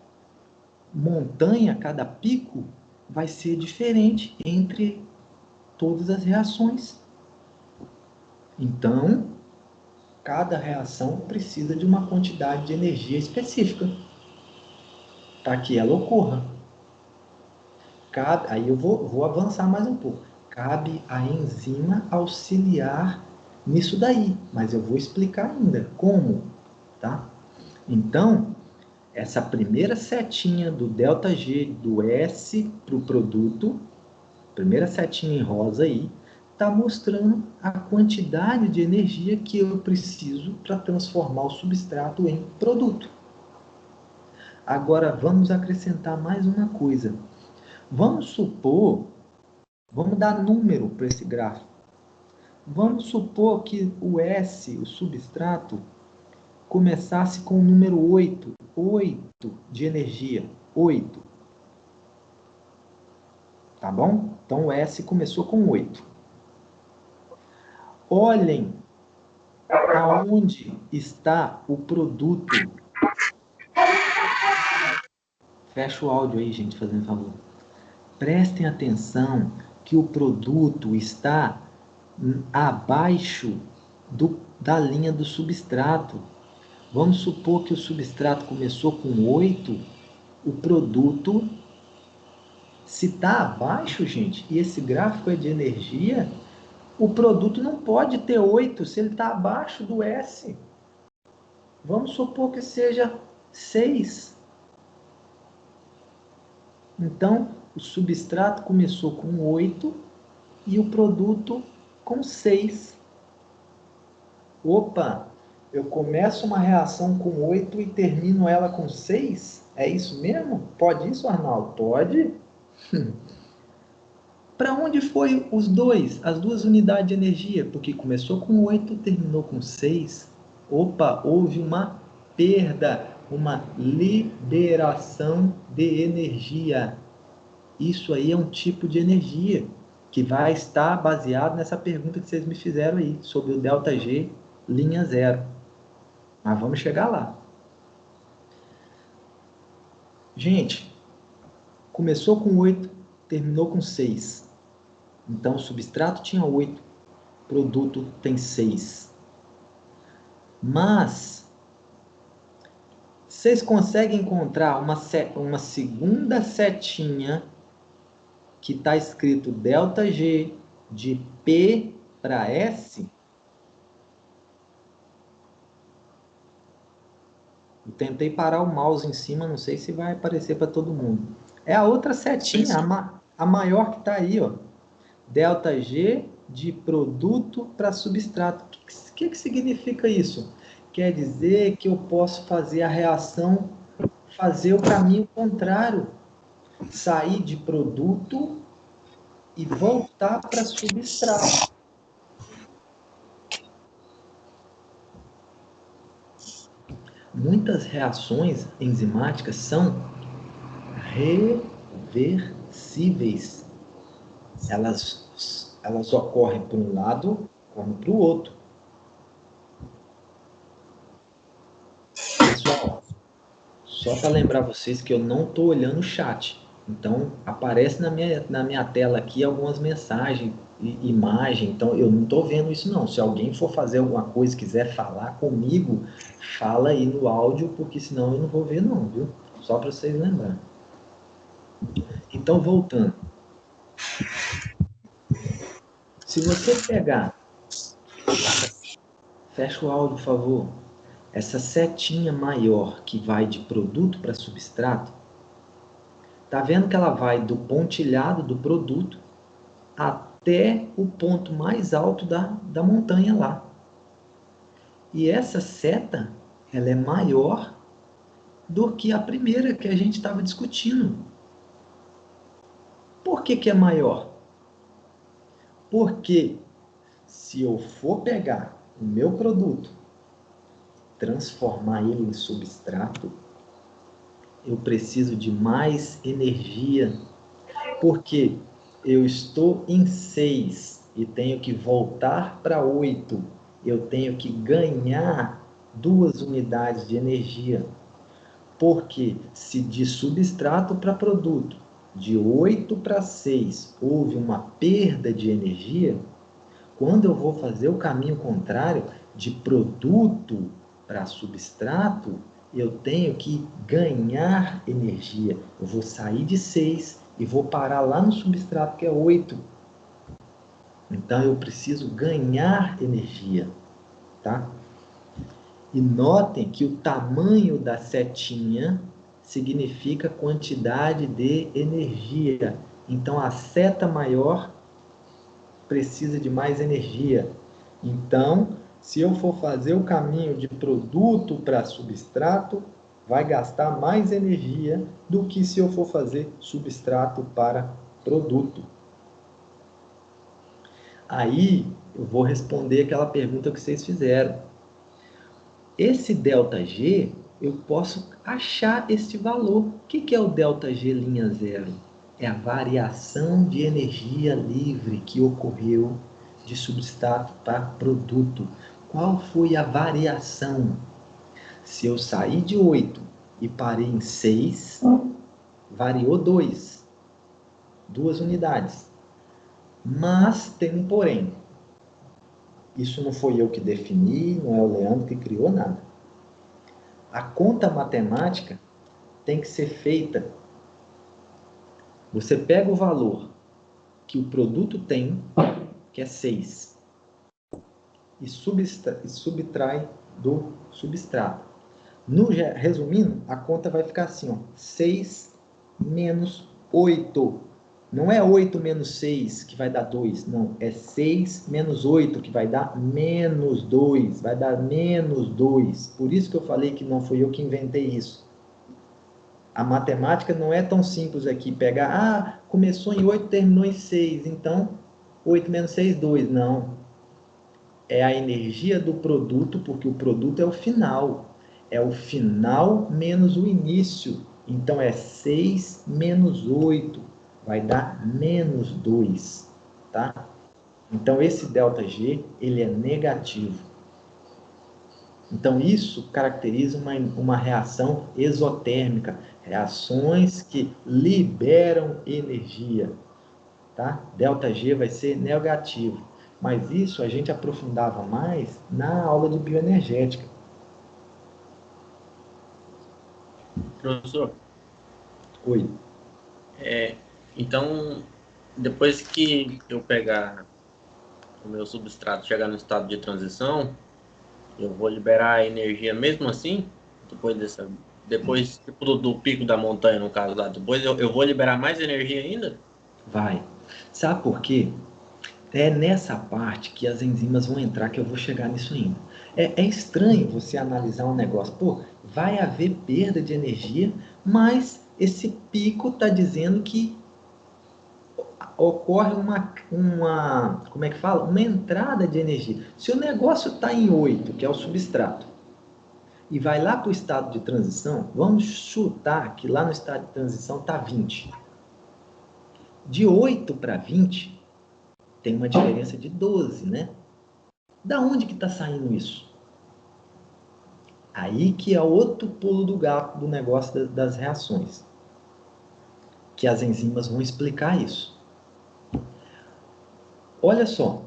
montanha, cada pico, vai ser diferente entre todas as reações. Então, cada reação precisa de uma quantidade de energia específica para que ela ocorra. Aí eu vou avançar mais um pouco. Cabe à enzima auxiliar nisso daí, mas eu vou explicar ainda como, tá? Então, essa primeira setinha do ΔG, do S para o produto, primeira setinha em rosa aí, está mostrando a quantidade de energia que eu preciso para transformar o substrato em produto. Agora, vamos acrescentar mais uma coisa. Vamos supor, vamos dar número para esse gráfico. Vamos supor que o S, o substrato, começasse com o número 8. 8 de energia. 8. Tá bom? Então o S começou com 8. Olhem aonde está o produto. Fecha o áudio aí, gente, fazendo favor. Prestem atenção que o produto está abaixo da linha do substrato. Vamos supor que o substrato começou com 8, o produto, se está abaixo, gente, e esse gráfico é de energia, o produto não pode ter 8 se ele está abaixo do S. Vamos supor que seja 6. Então, o substrato começou com 8 e o produto com 6. Opa, eu começo uma reação com 8 e termino ela com 6? É isso mesmo? Pode isso, Arnaldo? Pode. Para onde foi os dois, as duas unidades de energia? Porque começou com 8 e terminou com 6. Opa, houve uma perda, uma liberação de energia. Isso aí é um tipo de energia que vai estar baseado nessa pergunta que vocês me fizeram aí, sobre o ΔG linha 0. Mas vamos chegar lá. Gente, começou com 8, terminou com 6. Então, o substrato tinha 8, produto tem 6. Mas, vocês conseguem encontrar uma segunda setinha que está escrito ΔG de P para S? Eu tentei parar o mouse em cima, não sei se vai aparecer para todo mundo. É a outra setinha, a maior que está aí, ó. ΔG de produto para substrato. O que significa isso? Quer dizer que eu posso fazer a reação, fazer o caminho contrário. Sair de produto e voltar para substrato. Muitas reações enzimáticas são reversíveis. Elas ocorrem para um lado como para o outro. Pessoal, só para lembrar vocês que eu não estou olhando o chat. Então, aparece na minha tela aqui algumas mensagens, imagem. Então, eu não estou vendo isso não. Se alguém for fazer alguma coisa, quiser falar comigo, fala aí no áudio, porque senão eu não vou ver não, viu? Só para vocês lembrarem. Então, voltando. Se você pegar... Fecha o áudio, por favor. Essa setinha maior que vai de produto para substrato, tá vendo que ela vai do pontilhado do produto até o ponto mais alto da montanha lá. E essa seta, ela é maior do que a primeira que a gente estava discutindo. Por que é maior? Porque se eu for pegar o meu produto, transformar ele em substrato, eu preciso de mais energia, porque eu estou em 6 e tenho que voltar para 8. Eu tenho que ganhar 2 unidades de energia. Porque se de substrato para produto, de 8 para 6, houve uma perda de energia, quando eu vou fazer o caminho contrário, de produto para substrato, eu tenho que ganhar energia. Eu vou sair de 6 e vou parar lá no substrato, que é 8. Então, eu preciso ganhar energia, tá? E notem que o tamanho da setinha significa quantidade de energia. Então, a seta maior precisa de mais energia. Então, se eu for fazer o caminho de produto para substrato, vai gastar mais energia do que se eu for fazer substrato para produto. Aí, eu vou responder aquela pergunta que vocês fizeram. Esse ΔG, eu posso achar este valor. O que é o ΔG linha zero? É a variação de energia livre que ocorreu de substrato para produto. Qual foi a variação? Se eu sair de 8 e parei em 6, variou 2 unidades. Mas tem um porém. Isso não foi eu que defini, não é o Leandro que criou nada. A conta matemática tem que ser feita. Você pega o valor que o produto tem, que é 6, e subtrai do substrato. Resumindo, a conta vai ficar assim, ó, 6 menos 8. Não é 8 menos 6 que vai dar 2, não. É 6 menos 8 que vai dar menos 2. Vai dar menos 2. Por isso que eu falei que não fui eu que inventei isso. A matemática não é tão simples aqui. Pegar, começou em 8, terminou em 6. Então, 8 menos 6, 2. Não. É a energia do produto, porque o produto é o final. É o final menos o início. Então, é 6 menos 8. Vai dar menos 2, tá? Então, esse ΔG, ele é negativo. Então, isso caracteriza uma reação exotérmica, reações que liberam energia, tá? ΔG vai ser negativo, mas isso a gente aprofundava mais na aula de bioenergética. Professor? Oi. Então, depois que eu pegar o meu substrato, chegar no estado de transição, eu vou liberar a energia mesmo assim? Depois tipo, do pico da montanha, no caso lá, depois eu vou liberar mais energia ainda? Vai. Sabe por quê? É nessa parte que as enzimas vão entrar, que eu vou chegar nisso ainda. É estranho você analisar um negócio. Pô, vai haver perda de energia, mas esse pico está dizendo que ocorre como é que fala? Uma entrada de energia. Se o negócio está em 8, que é o substrato, e vai lá para o estado de transição, vamos chutar que lá no estado de transição está 20. De 8 para 20, tem uma diferença de 12, né? Da onde que está saindo isso? Aí que é outro pulo do gato do negócio das reações. Que as enzimas vão explicar isso. Olha só.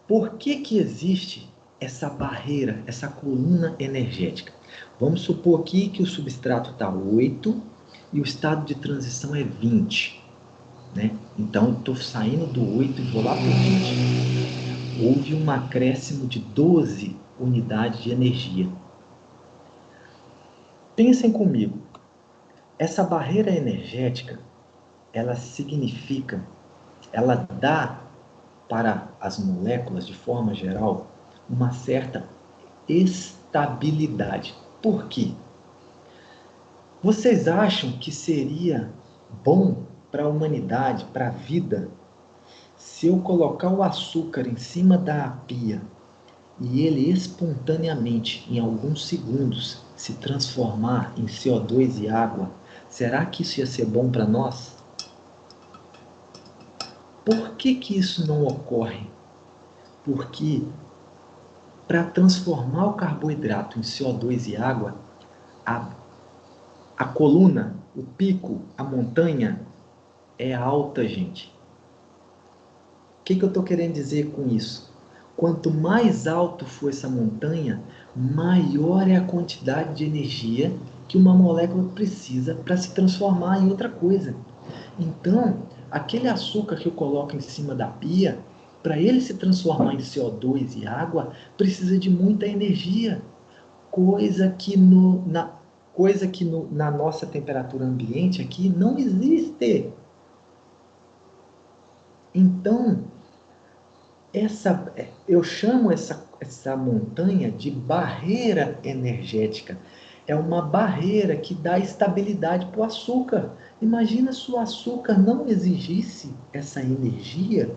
Por que que existe essa barreira, essa coluna energética? Vamos supor aqui que o substrato está 8 e o estado de transição é 20. Né? Então, eu estou saindo do 8 e vou lá para o 20. Houve um acréscimo de 12 unidades de energia. Pensem comigo. Essa barreira energética, ela significa, ela dá para as moléculas, de forma geral, uma certa estabilidade. Por quê? Vocês acham que seria bom para a humanidade, para a vida, se eu colocar o açúcar em cima da pia e ele espontaneamente, em alguns segundos, se transformar em CO2 e água? Será que isso ia ser bom para nós? Por que que isso não ocorre? Porque para transformar o carboidrato em CO2 e água, a coluna, o pico, a montanha é alta, gente. O que eu estou querendo dizer com isso? Quanto mais alto for essa montanha, maior é a quantidade de energia que uma molécula precisa para se transformar em outra coisa. Então, aquele açúcar que eu coloco em cima da pia, para ele se transformar em CO2 e água, precisa de muita energia, coisa que na nossa temperatura ambiente aqui não existe. Então, eu chamo essa montanha de barreira energética. É uma barreira que dá estabilidade para o açúcar. Imagina se o açúcar não exigisse essa energia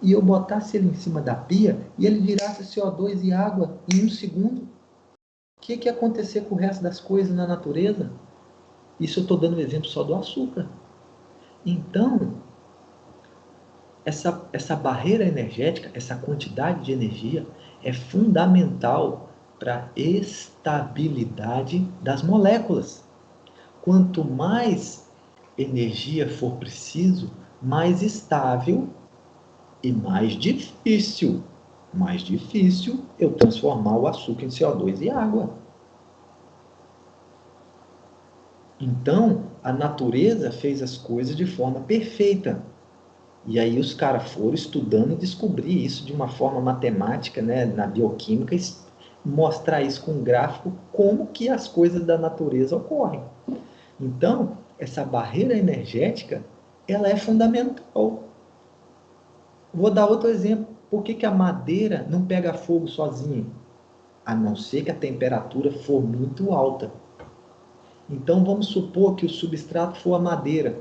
e eu botasse ele em cima da pia e ele virasse CO2 e água em 1 segundo. O que ia acontecer com o resto das coisas na natureza? Isso eu estou dando o exemplo só do açúcar. Então, essa barreira energética, essa quantidade de energia, é fundamental para a estabilidade das moléculas. Quanto mais energia for preciso, mais estável e mais difícil eu transformar o açúcar em CO2 e água. Então, a natureza fez as coisas de forma perfeita. E aí os caras foram estudando e descobrir isso de uma forma matemática, né, na bioquímica, e mostrar isso com um gráfico, como que as coisas da natureza ocorrem. Então, essa barreira energética, ela é fundamental. Vou dar outro exemplo. Por que a madeira não pega fogo sozinha? A não ser que a temperatura for muito alta. Então, vamos supor que o substrato for a madeira.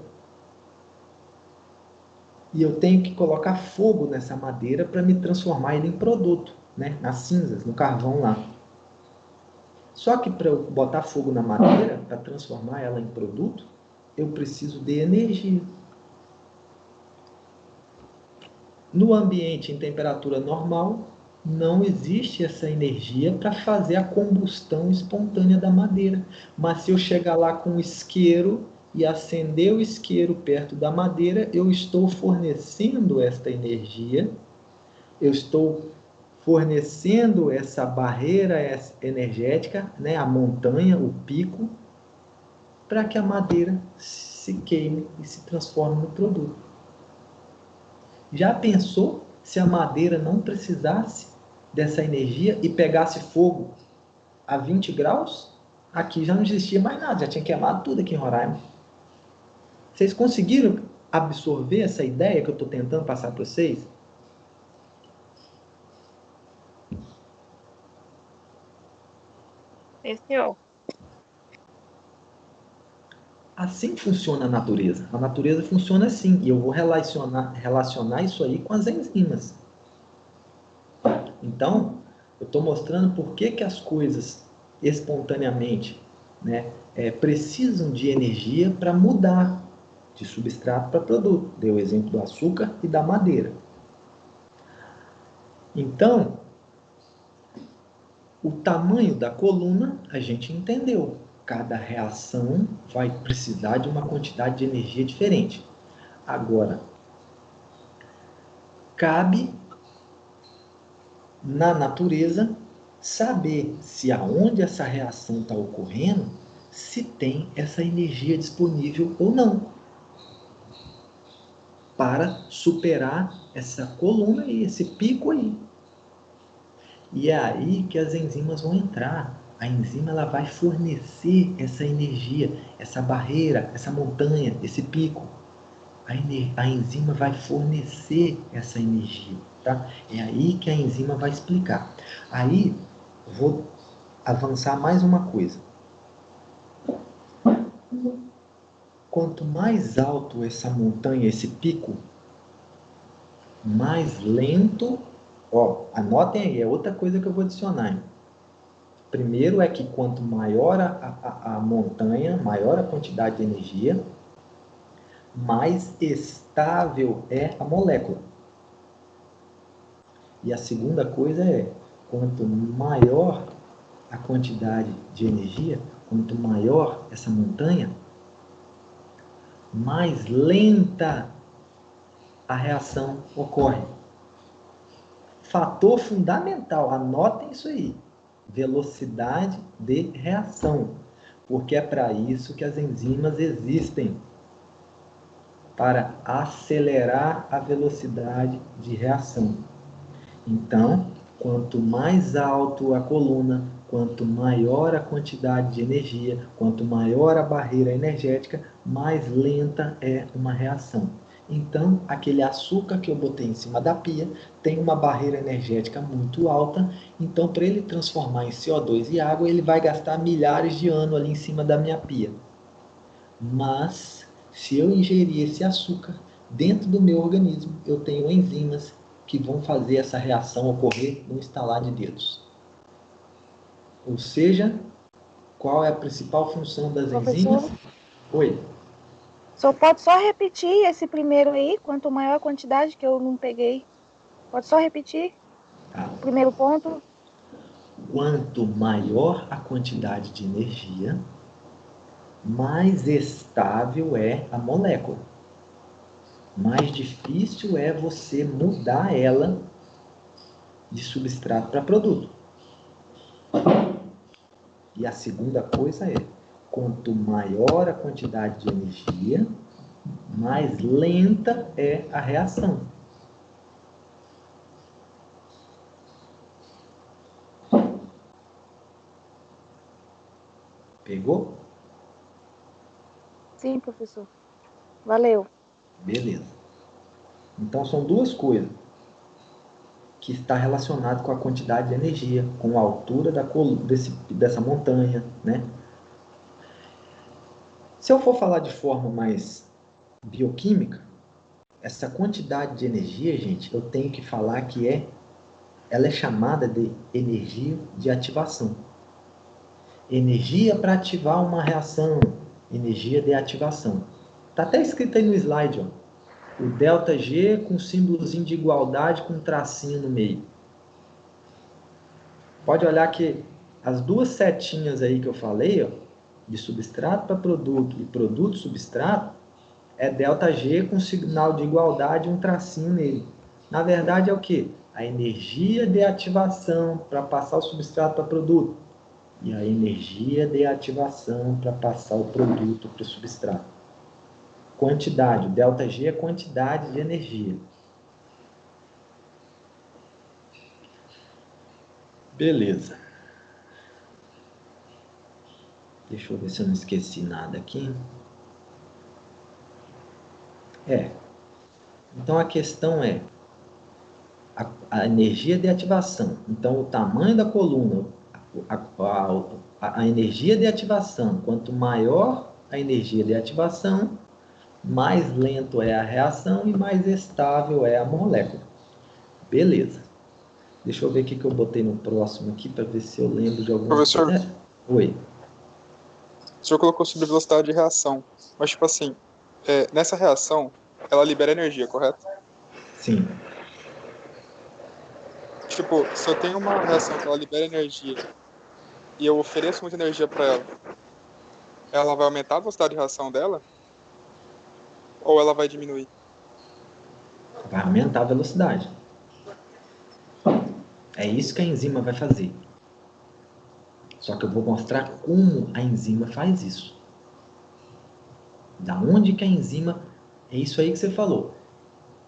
E eu tenho que colocar fogo nessa madeira para me transformar ele em produto, né? Nas cinzas, no carvão lá. Só que para eu botar fogo na madeira, para transformar ela em produto, eu preciso de energia. No ambiente em temperatura normal, não existe essa energia para fazer a combustão espontânea da madeira. Mas se eu chegar lá com um isqueiro e acender o isqueiro perto da madeira, eu estou fornecendo esta energia, eu estou fornecendo essa barreira energética, né, a montanha, o pico, para que a madeira se queime e se transforme no produto. Já pensou se a madeira não precisasse dessa energia e pegasse fogo a 20 graus? Aqui já não existia mais nada, já tinha queimado tudo aqui em Roraima. Vocês conseguiram absorver essa ideia que eu estou tentando passar para vocês? Sim, senhor. Assim funciona a natureza. A natureza funciona assim. E eu vou relacionar isso aí com as enzimas. Então, eu estou mostrando por que as coisas espontaneamente, né, precisam de energia para mudar de substrato para produto. Dei o exemplo do açúcar e da madeira. Então, o tamanho da coluna a gente entendeu. Cada reação vai precisar de uma quantidade de energia diferente. Agora, cabe na natureza saber se aonde essa reação está ocorrendo, se tem essa energia disponível ou não, para superar essa coluna aí, esse pico aí. E é aí que as enzimas vão entrar. A enzima ela vai fornecer essa energia, essa barreira, essa montanha, esse pico. A enzima vai fornecer essa energia, tá? É aí que a enzima vai explicar. Aí, vou avançar mais uma coisa. Quanto mais alto essa montanha, esse pico, mais lento... Ó, anotem aí, é outra coisa que eu vou adicionar, hein? Primeiro é que quanto maior a montanha, maior a quantidade de energia, mais estável é a molécula. E a segunda coisa é, quanto maior a quantidade de energia, quanto maior essa montanha, mais lenta a reação ocorre. Fator fundamental, anotem isso aí. Velocidade de reação. Porque é para isso que as enzimas existem. Para acelerar a velocidade de reação. Então, quanto mais alto a coluna, quanto maior a quantidade de energia, quanto maior a barreira energética, mais lenta é uma reação. Então, aquele açúcar que eu botei em cima da pia tem uma barreira energética muito alta, então para ele transformar em CO2 e água, ele vai gastar milhares de anos ali em cima da minha pia. Mas, se eu ingerir esse açúcar dentro do meu organismo, eu tenho enzimas que vão fazer essa reação ocorrer no estalar de dedos. Ou seja, qual é a principal função das enzimas? Professor? Oi. Só pode só repetir esse primeiro aí, quanto maior a quantidade que eu não peguei. Pode só repetir Tá. o primeiro ponto? Quanto maior a quantidade de energia, mais estável é a molécula. Mais difícil é você mudar ela de substrato para produto. E a segunda coisa é, quanto maior a quantidade de energia, mais lenta é a reação. Pegou? Sim, professor. Valeu. Beleza. Então são duas coisas que está relacionado com a quantidade de energia, com a altura dessa montanha, né? Se eu for falar de forma mais bioquímica, essa quantidade de energia, gente, eu tenho que falar que ela é chamada de energia de ativação. Energia para ativar uma reação, energia de ativação. Está até escrito aí no slide, ó. O ΔG com símbolozinho de igualdade com um tracinho no meio. Pode olhar que as duas setinhas aí que eu falei, ó, de substrato para produto e produto substrato, é ΔG com sinal de igualdade e um tracinho nele. Na verdade é o quê? A energia de ativação para passar o substrato para produto e a energia de ativação para passar o produto para o substrato. Quantidade, o ΔG é quantidade de energia. Beleza. Deixa eu ver se eu não esqueci nada aqui. Então a questão é a energia de ativação. Então o tamanho da coluna, a energia de ativação, quanto maior a energia de ativação, mais lento é a reação e mais estável é a molécula. Beleza. Deixa eu ver o que eu botei no próximo aqui para ver se eu lembro de alguma Professor, coisa. Oi. o senhor colocou sobre velocidade de reação, mas tipo assim, nessa reação, ela libera energia, correto? Sim. Tipo, se eu tenho uma reação que ela libera energia e eu ofereço muita energia para ela, ela vai aumentar a velocidade de reação dela? Ou ela vai diminuir? Vai aumentar a velocidade. É isso que a enzima vai fazer. Só que eu vou mostrar como a enzima faz isso. Da onde que a enzima... É isso aí que você falou.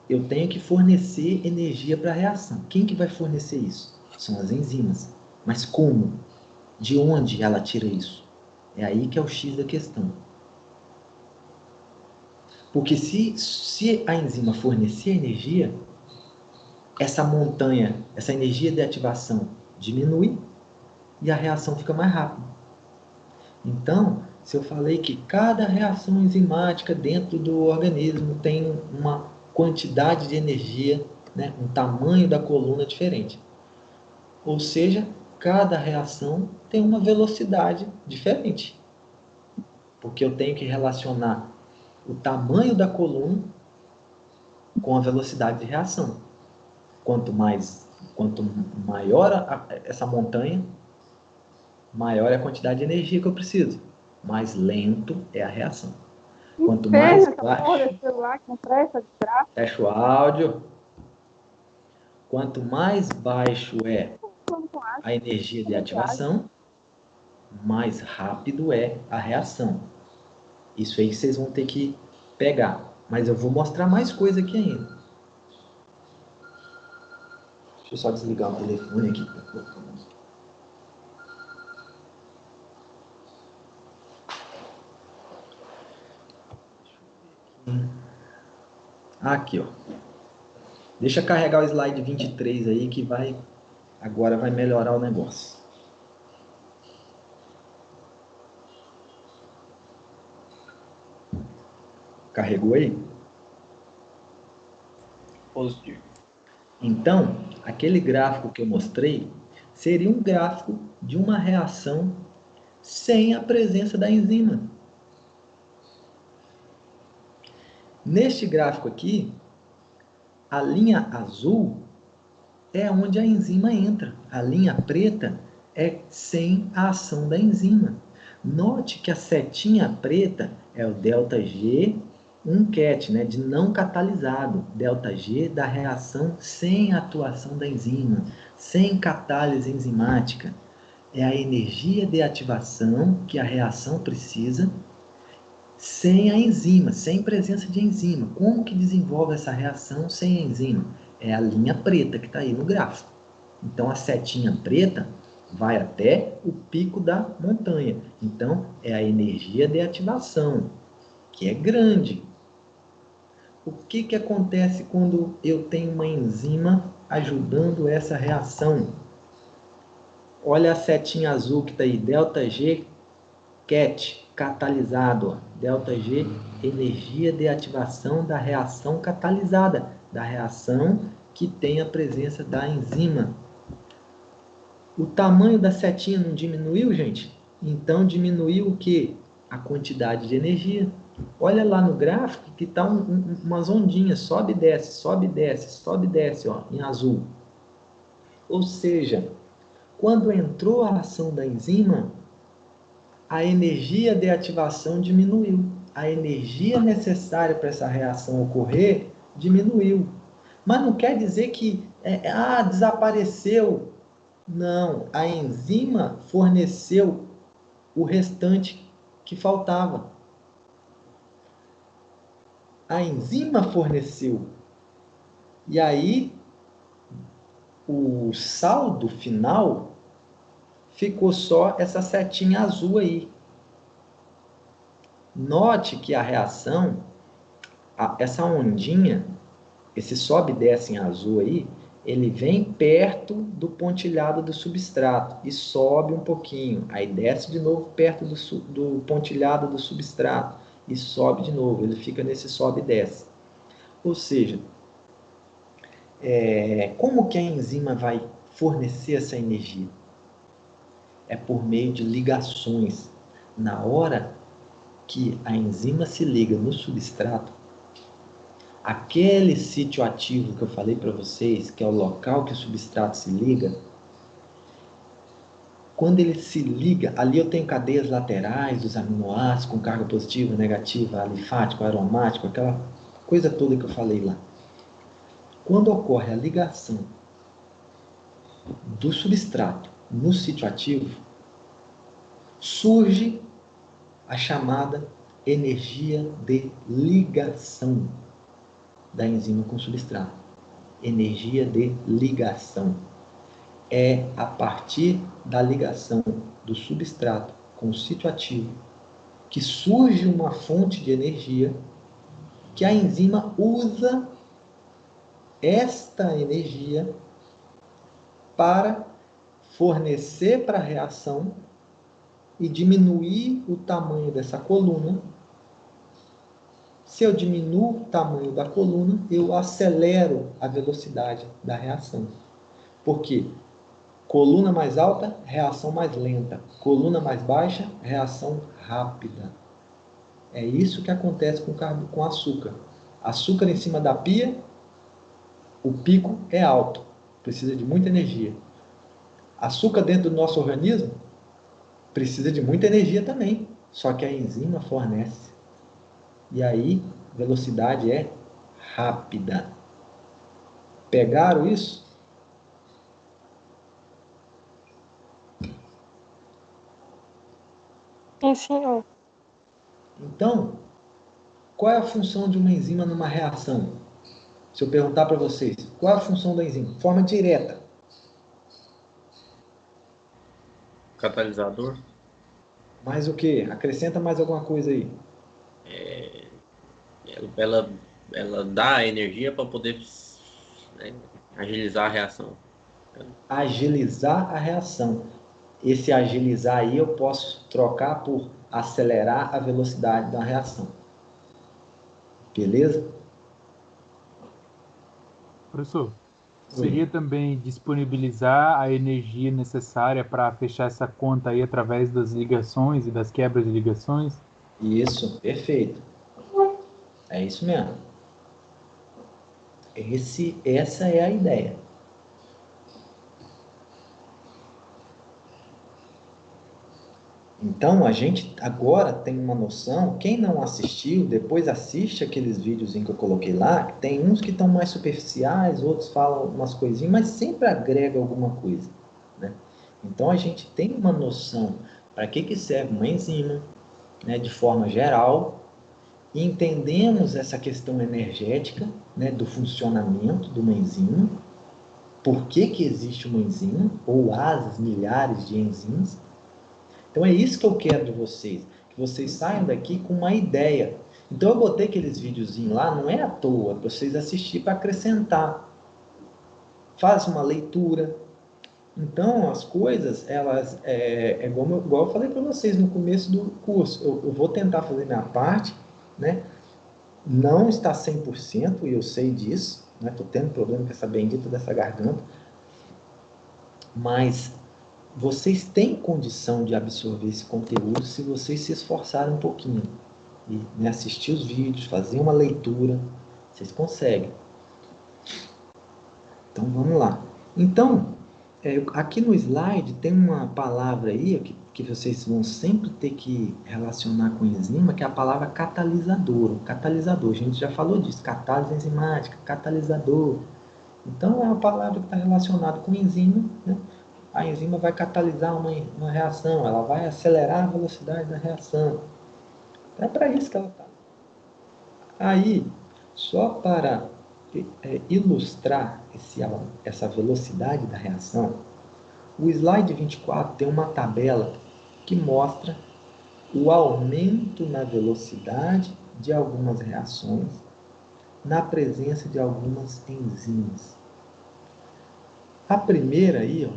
Eu tenho que fornecer energia para a reação. Quem que vai fornecer isso? São as enzimas. Mas como? De onde ela tira isso? É aí que é o X da questão. Porque se a enzima fornecer energia, essa montanha, essa energia de ativação diminui e a reação fica mais rápida. Então, se eu falei que cada reação enzimática dentro do organismo tem uma quantidade de energia, né, um tamanho da coluna diferente. Ou seja, cada reação tem uma velocidade diferente. Porque eu tenho que relacionar o tamanho da coluna com a velocidade de reação. Quanto maior essa montanha, maior é a quantidade de energia que eu preciso. Mais lento é a reação. Quanto mais baixo... celular que não presta de graça. Fecha o áudio. Quanto mais baixo é a energia de ativação, mais rápido é a reação. Isso aí vocês vão ter que pegar. Mas eu vou mostrar mais coisa aqui ainda. Deixa eu só desligar o telefone aqui. Aqui, ó. Deixa carregar o slide 23 aí que agora vai melhorar o negócio. Carregou aí? Positivo. Então, aquele gráfico que eu mostrei seria um gráfico de uma reação sem a presença da enzima. Neste gráfico aqui, a linha azul é onde a enzima entra. A linha preta é sem a ação da enzima. Note que a setinha preta é o ΔG, cat, né, de não catalisado. ΔG da reação sem atuação da enzima, sem catálise enzimática. É a energia de ativação que a reação precisa sem a enzima, sem presença de enzima. Como que desenvolve essa reação sem a enzima? É a linha preta que está aí no gráfico. Então, a setinha preta vai até o pico da montanha. Então, é a energia de ativação, que é grande. O que que acontece quando eu tenho uma enzima ajudando essa reação? Olha a setinha azul que está aí, ΔG, cat, catalisado. ΔG, energia de ativação da reação catalisada, da reação que tem a presença da enzima. O tamanho da setinha não diminuiu, gente? Então diminuiu o quê? A quantidade de energia. Olha lá no gráfico que está umas ondinhas, sobe e desce, sobe e desce, sobe e desce, ó, em azul. Ou seja, quando entrou a ação da enzima, a energia de ativação diminuiu. A energia necessária para essa reação ocorrer diminuiu. Mas não quer dizer que desapareceu. Não, a enzima forneceu o restante que faltava. A enzima forneceu. E aí, o saldo final ficou só essa setinha azul aí. Note que a reação, essa ondinha, esse sobe e desce em azul aí, ele vem perto do pontilhado do substrato e sobe um pouquinho, aí desce de novo perto do pontilhado do substrato e sobe de novo, ele fica nesse sobe e desce. Ou seja, como que a enzima vai fornecer essa energia? É por meio de ligações. Na hora que a enzima se liga no substrato, aquele sítio ativo que eu falei para vocês, que é o local que o substrato se liga, quando ele se liga, ali eu tenho cadeias laterais dos aminoácidos com carga positiva, negativa, alifático, aromático, aquela coisa toda que eu falei lá. Quando ocorre a ligação do substrato no sítio ativo, surge a chamada energia de ligação da enzima com o substrato. Energia de ligação. É a partir da ligação do substrato com o sítio ativo que surge uma fonte de energia que a enzima usa esta energia para fornecer para a reação e diminuir o tamanho dessa coluna. Se eu diminuo o tamanho da coluna, eu acelero a velocidade da reação. Por quê? Coluna mais alta, reação mais lenta. Coluna mais baixa, reação rápida. É isso que acontece com açúcar. Açúcar em cima da pia, o pico é alto. Precisa de muita energia. Açúcar dentro do nosso organismo precisa de muita energia também. Só que a enzima fornece. E aí, velocidade é rápida. Pegaram isso? Ensinou. Então, qual é a função de uma enzima numa reação? Se eu perguntar para vocês, qual é a função da enzima? Forma direta. Catalisador. Mais o quê? Acrescenta mais alguma coisa aí. Ela dá energia para poder, né, agilizar a reação. Agilizar a reação. Esse agilizar aí eu posso trocar por acelerar a velocidade da reação. Beleza? Professor, seria também disponibilizar a energia necessária para fechar essa conta aí através das ligações e das quebras de ligações? Isso, perfeito. É isso mesmo. Essa é a ideia. Então, a gente agora tem uma noção, quem não assistiu, depois assiste aqueles vídeos em que eu coloquei lá, tem uns que estão mais superficiais, outros falam umas coisinhas, mas sempre agrega alguma coisa, né? Então, a gente tem uma noção para que serve uma enzima, né, de forma geral, e entendemos essa questão energética, né, do funcionamento de uma enzima, por que existe uma enzima, ou as milhares de enzimas. Então é isso que eu quero de vocês, que vocês saiam daqui com uma ideia. Então eu botei aqueles videozinhos lá, não é à toa, para vocês assistirem para acrescentar. Faz uma leitura. Então as coisas, elas, igual eu falei para vocês no começo do curso, eu vou tentar fazer minha parte, né? Não está 100%, e eu sei disso, né? Estou tendo problema com essa bendita dessa garganta, mas vocês têm condição de absorver esse conteúdo se vocês se esforçarem um pouquinho. E, né, assistir os vídeos, fazer uma leitura, vocês conseguem. Então, vamos lá. Então, aqui no slide tem uma palavra aí que vocês vão sempre ter que relacionar com enzima, que é a palavra catalisador. Catalisador, a gente já falou disso, catálise enzimática, catalisador. Então, é uma palavra que está relacionada com enzima, né? A enzima vai catalisar uma reação, ela vai acelerar a velocidade da reação. É para isso que ela está. Aí, só para ilustrar essa velocidade da reação, o slide 24 tem uma tabela que mostra o aumento na velocidade de algumas reações na presença de algumas enzimas. A primeira aí, ó,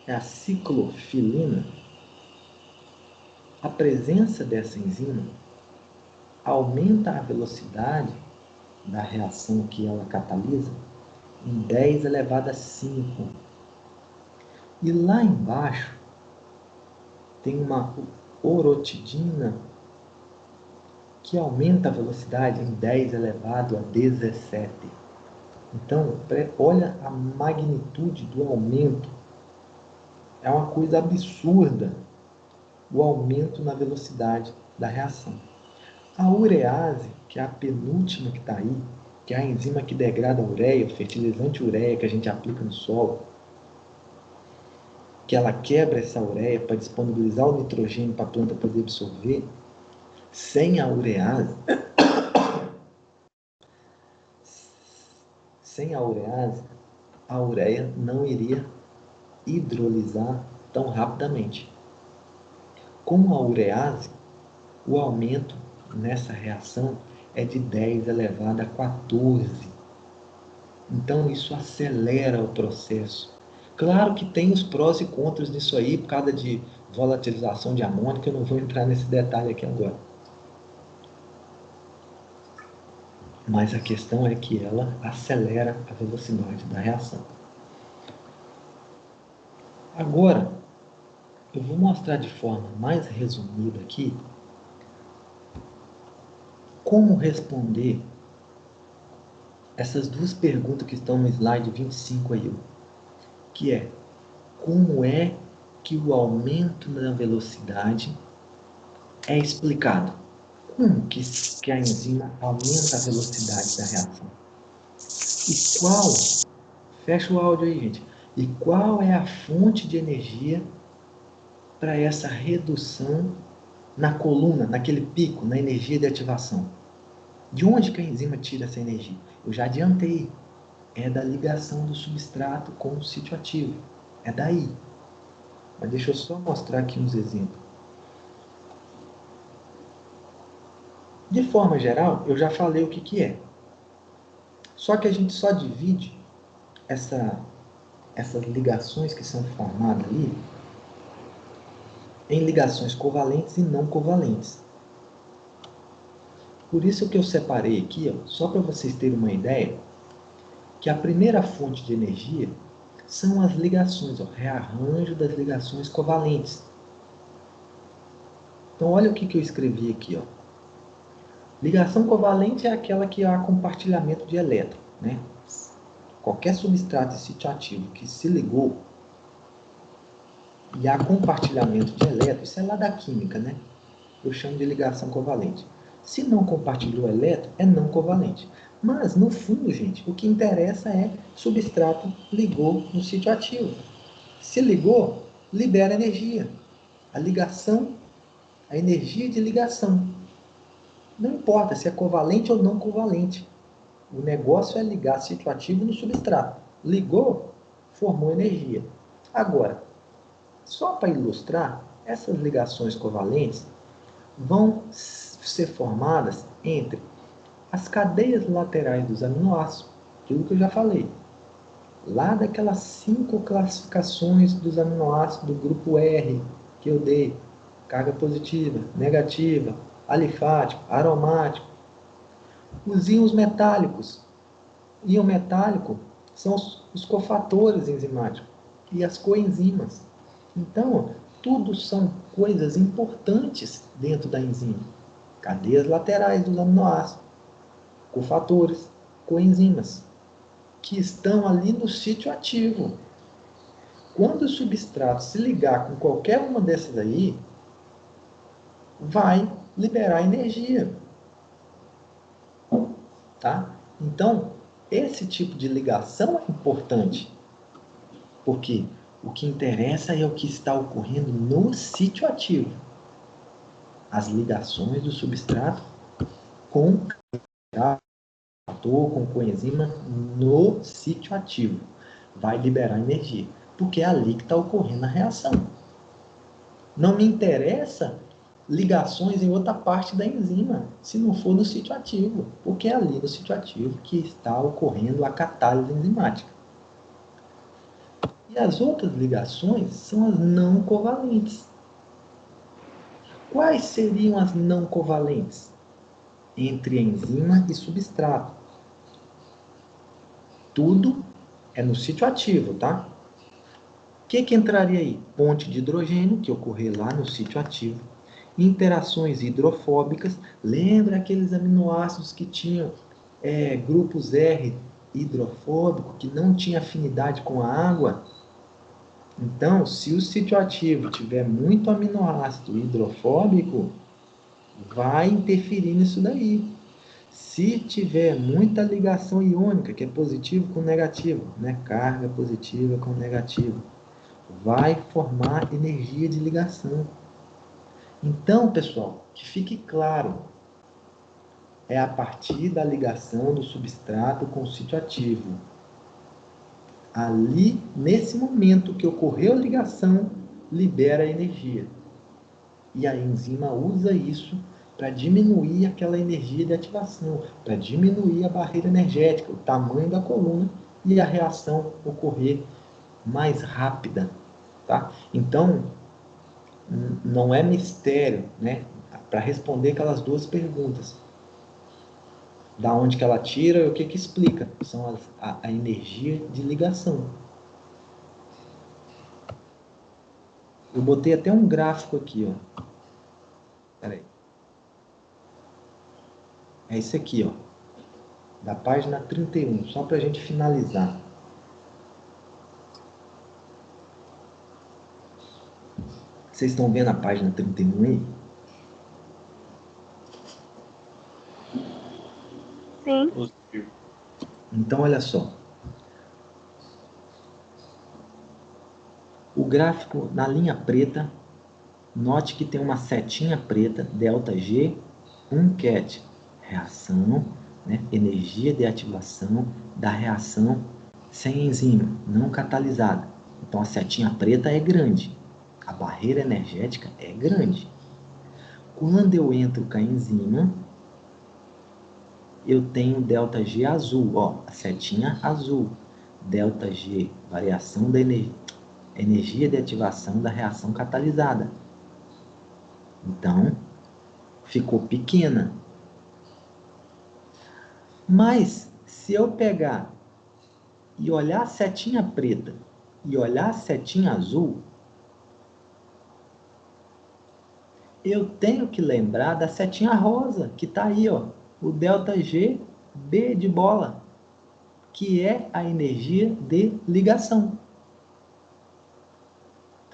é a ciclofilina. A presença dessa enzima aumenta a velocidade da reação que ela catalisa em 10 elevado a 5. E lá embaixo tem uma orotidina que aumenta a velocidade em 10 elevado a 17. Então, olha a magnitude do aumento. É uma coisa absurda o aumento na velocidade da reação. A urease, que é a penúltima que está aí, que é a enzima que degrada a ureia, o fertilizante ureia que a gente aplica no solo, que ela quebra essa ureia para disponibilizar o nitrogênio para a planta poder absorver, sem a urease, a ureia não iria hidrolisar tão rapidamente. Com a urease, o aumento nessa reação é de 10 elevado a 14. Então, isso acelera o processo. Claro que tem os prós e contras nisso aí, por causa de volatilização de amônia, que eu não vou entrar nesse detalhe aqui agora. Mas a questão é que ela acelera a velocidade da reação. Agora, eu vou mostrar de forma mais resumida aqui como responder essas duas perguntas que estão no slide 25 aí, que é: como é que o aumento na velocidade é explicado? Como que a enzima aumenta a velocidade da reação? E qual, fecha o áudio aí, gente, e qual é a fonte de energia para essa redução na coluna, naquele pico, na energia de ativação? De onde que a enzima tira essa energia? Eu já adiantei, é da ligação do substrato com o sítio ativo, é daí. Mas deixa eu só mostrar aqui uns exemplos. De forma geral, eu já falei o que é. Só que a gente só divide essas ligações que são formadas ali em ligações covalentes e não covalentes. Por isso que eu separei aqui, ó, só para vocês terem uma ideia, que a primeira fonte de energia são as ligações, ó, rearranjo das ligações covalentes. Então, olha o que eu escrevi aqui, ó. Ligação covalente é aquela que há compartilhamento de elétron, né? Qualquer substrato de sítio ativo que se ligou e há compartilhamento de elétrons, isso é lá da química, né? Eu chamo de ligação covalente. Se não compartilhou elétron, é não covalente. Mas, no fundo, gente, o que interessa é substrato ligou no sítio ativo. Se ligou, libera energia. A ligação, a energia de ligação. Não importa se é covalente ou não covalente. O negócio é ligar sítio ativo no substrato. Ligou, formou energia. Agora, só para ilustrar, essas ligações covalentes vão ser formadas entre as cadeias laterais dos aminoácidos, aquilo que eu já falei. Lá daquelas 5 classificações dos aminoácidos do grupo R que eu dei, carga positiva, negativa, alifático, aromático. Os íons metálicos. Íon metálico são os cofatores enzimáticos e as coenzimas. Então, tudo são coisas importantes dentro da enzima. Cadeias laterais dos aminoácidos, cofatores, coenzimas, que estão ali no sítio ativo. Quando o substrato se ligar com qualquer uma dessas aí, vai liberar energia. Tá? Então, esse tipo de ligação é importante, porque o que interessa é o que está ocorrendo no sítio ativo. As ligações do substrato com com coenzima no sítio ativo. Vai liberar energia, porque é ali que está ocorrendo a reação. Não me interessa ligações em outra parte da enzima, se não for no sítio ativo, porque é ali no sítio ativo que está ocorrendo a catálise enzimática. E as outras ligações são as não covalentes. Quais seriam as não covalentes? Entre enzima e substrato. Tudo é no sítio ativo, tá? O que entraria aí? Ponte de hidrogênio, que ocorrer lá no sítio ativo. Interações hidrofóbicas. Lembra aqueles aminoácidos que tinham grupos R hidrofóbico, que não tinha afinidade com a água? Então, se o sítio ativo tiver muito aminoácido hidrofóbico, vai interferir nisso daí. Se tiver muita ligação iônica, que é positivo com negativo, né? Carga positiva com negativo, vai formar energia de ligação. Então, pessoal, que fique claro, é a partir da ligação do substrato com o sítio ativo. Ali, nesse momento que ocorreu a ligação, libera energia. E a enzima usa isso para diminuir aquela energia de ativação, para diminuir a barreira energética, o tamanho da coluna e a reação ocorrer mais rápida. Tá? Então, não é mistério, né? Para responder aquelas duas perguntas. Da onde que ela tira e o que explica? São a energia de ligação. Eu botei até um gráfico aqui, ó. Espera aí. É esse aqui, ó. Da página 31, só para a gente finalizar. Vocês estão vendo a página 31 aí? Sim. Então, olha só. O gráfico na linha preta, note que tem uma setinha preta, ΔG, cat, reação, né? Energia de ativação da reação sem enzima, não catalisada. Então, a setinha preta é grande. A barreira energética é grande. Quando eu entro com a enzima, eu tenho ΔG azul, ó, a setinha azul. ΔG, variação da energia de ativação da reação catalisada. Então, ficou pequena. Mas, se eu pegar e olhar a setinha preta e olhar a setinha azul, eu tenho que lembrar da setinha rosa, que está aí, ó, o ΔG B de bola, que é a energia de ligação.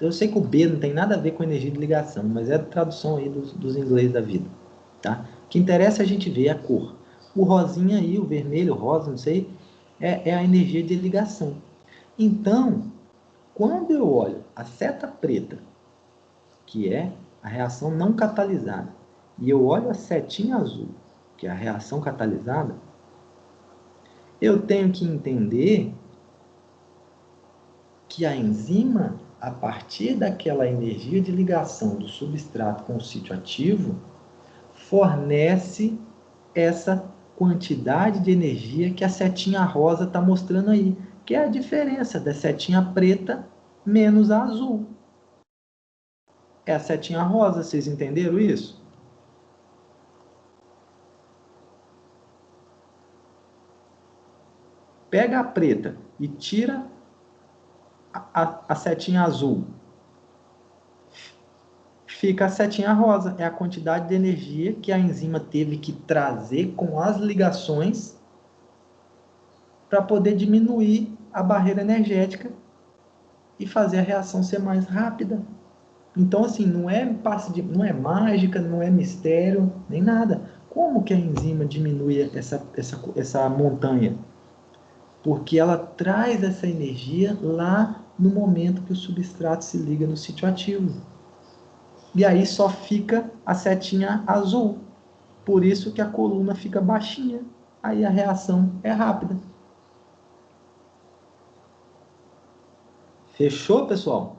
Eu sei que o B não tem nada a ver com energia de ligação, mas é a tradução aí dos inglês da vida. Tá? O que interessa é a gente ver a cor. O rosinha aí, o vermelho, o rosa, não sei, é a energia de ligação. Então, quando eu olho a seta preta, que é a reação não catalisada, e eu olho a setinha azul, que é a reação catalisada, eu tenho que entender que a enzima, a partir daquela energia de ligação do substrato com o sítio ativo, fornece essa quantidade de energia que a setinha rosa está mostrando aí, que é a diferença da setinha preta menos a azul. É a setinha rosa, vocês entenderam isso? Pega a preta e tira a setinha azul. Fica a setinha rosa, é a quantidade de energia que a enzima teve que trazer com as ligações para poder diminuir a barreira energética e fazer a reação ser mais rápida. Então, assim, não é mágica, não é mistério, nem nada. Como que a enzima diminui essa montanha? Porque ela traz essa energia lá no momento que o substrato se liga no sítio ativo. E aí só fica a setinha azul. Por isso que a coluna fica baixinha. Aí a reação é rápida. Fechou, pessoal?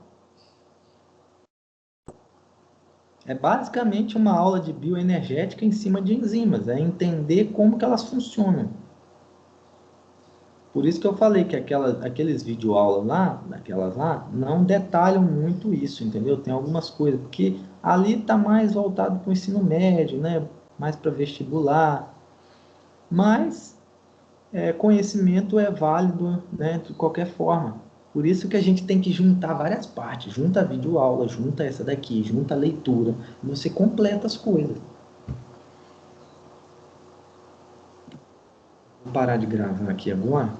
É basicamente uma aula de bioenergética em cima de enzimas, é entender como que elas funcionam. Por isso que eu falei que aqueles videoaulas lá, daquelas lá, não detalham muito isso, entendeu? Tem algumas coisas, porque ali está mais voltado para o ensino médio, né? Mais para vestibular. Mas conhecimento é válido, né? De qualquer forma. Por isso que a gente tem que juntar várias partes. Junta a videoaula, junta essa daqui, junta a leitura. E você completa as coisas. Vou parar de gravar aqui agora.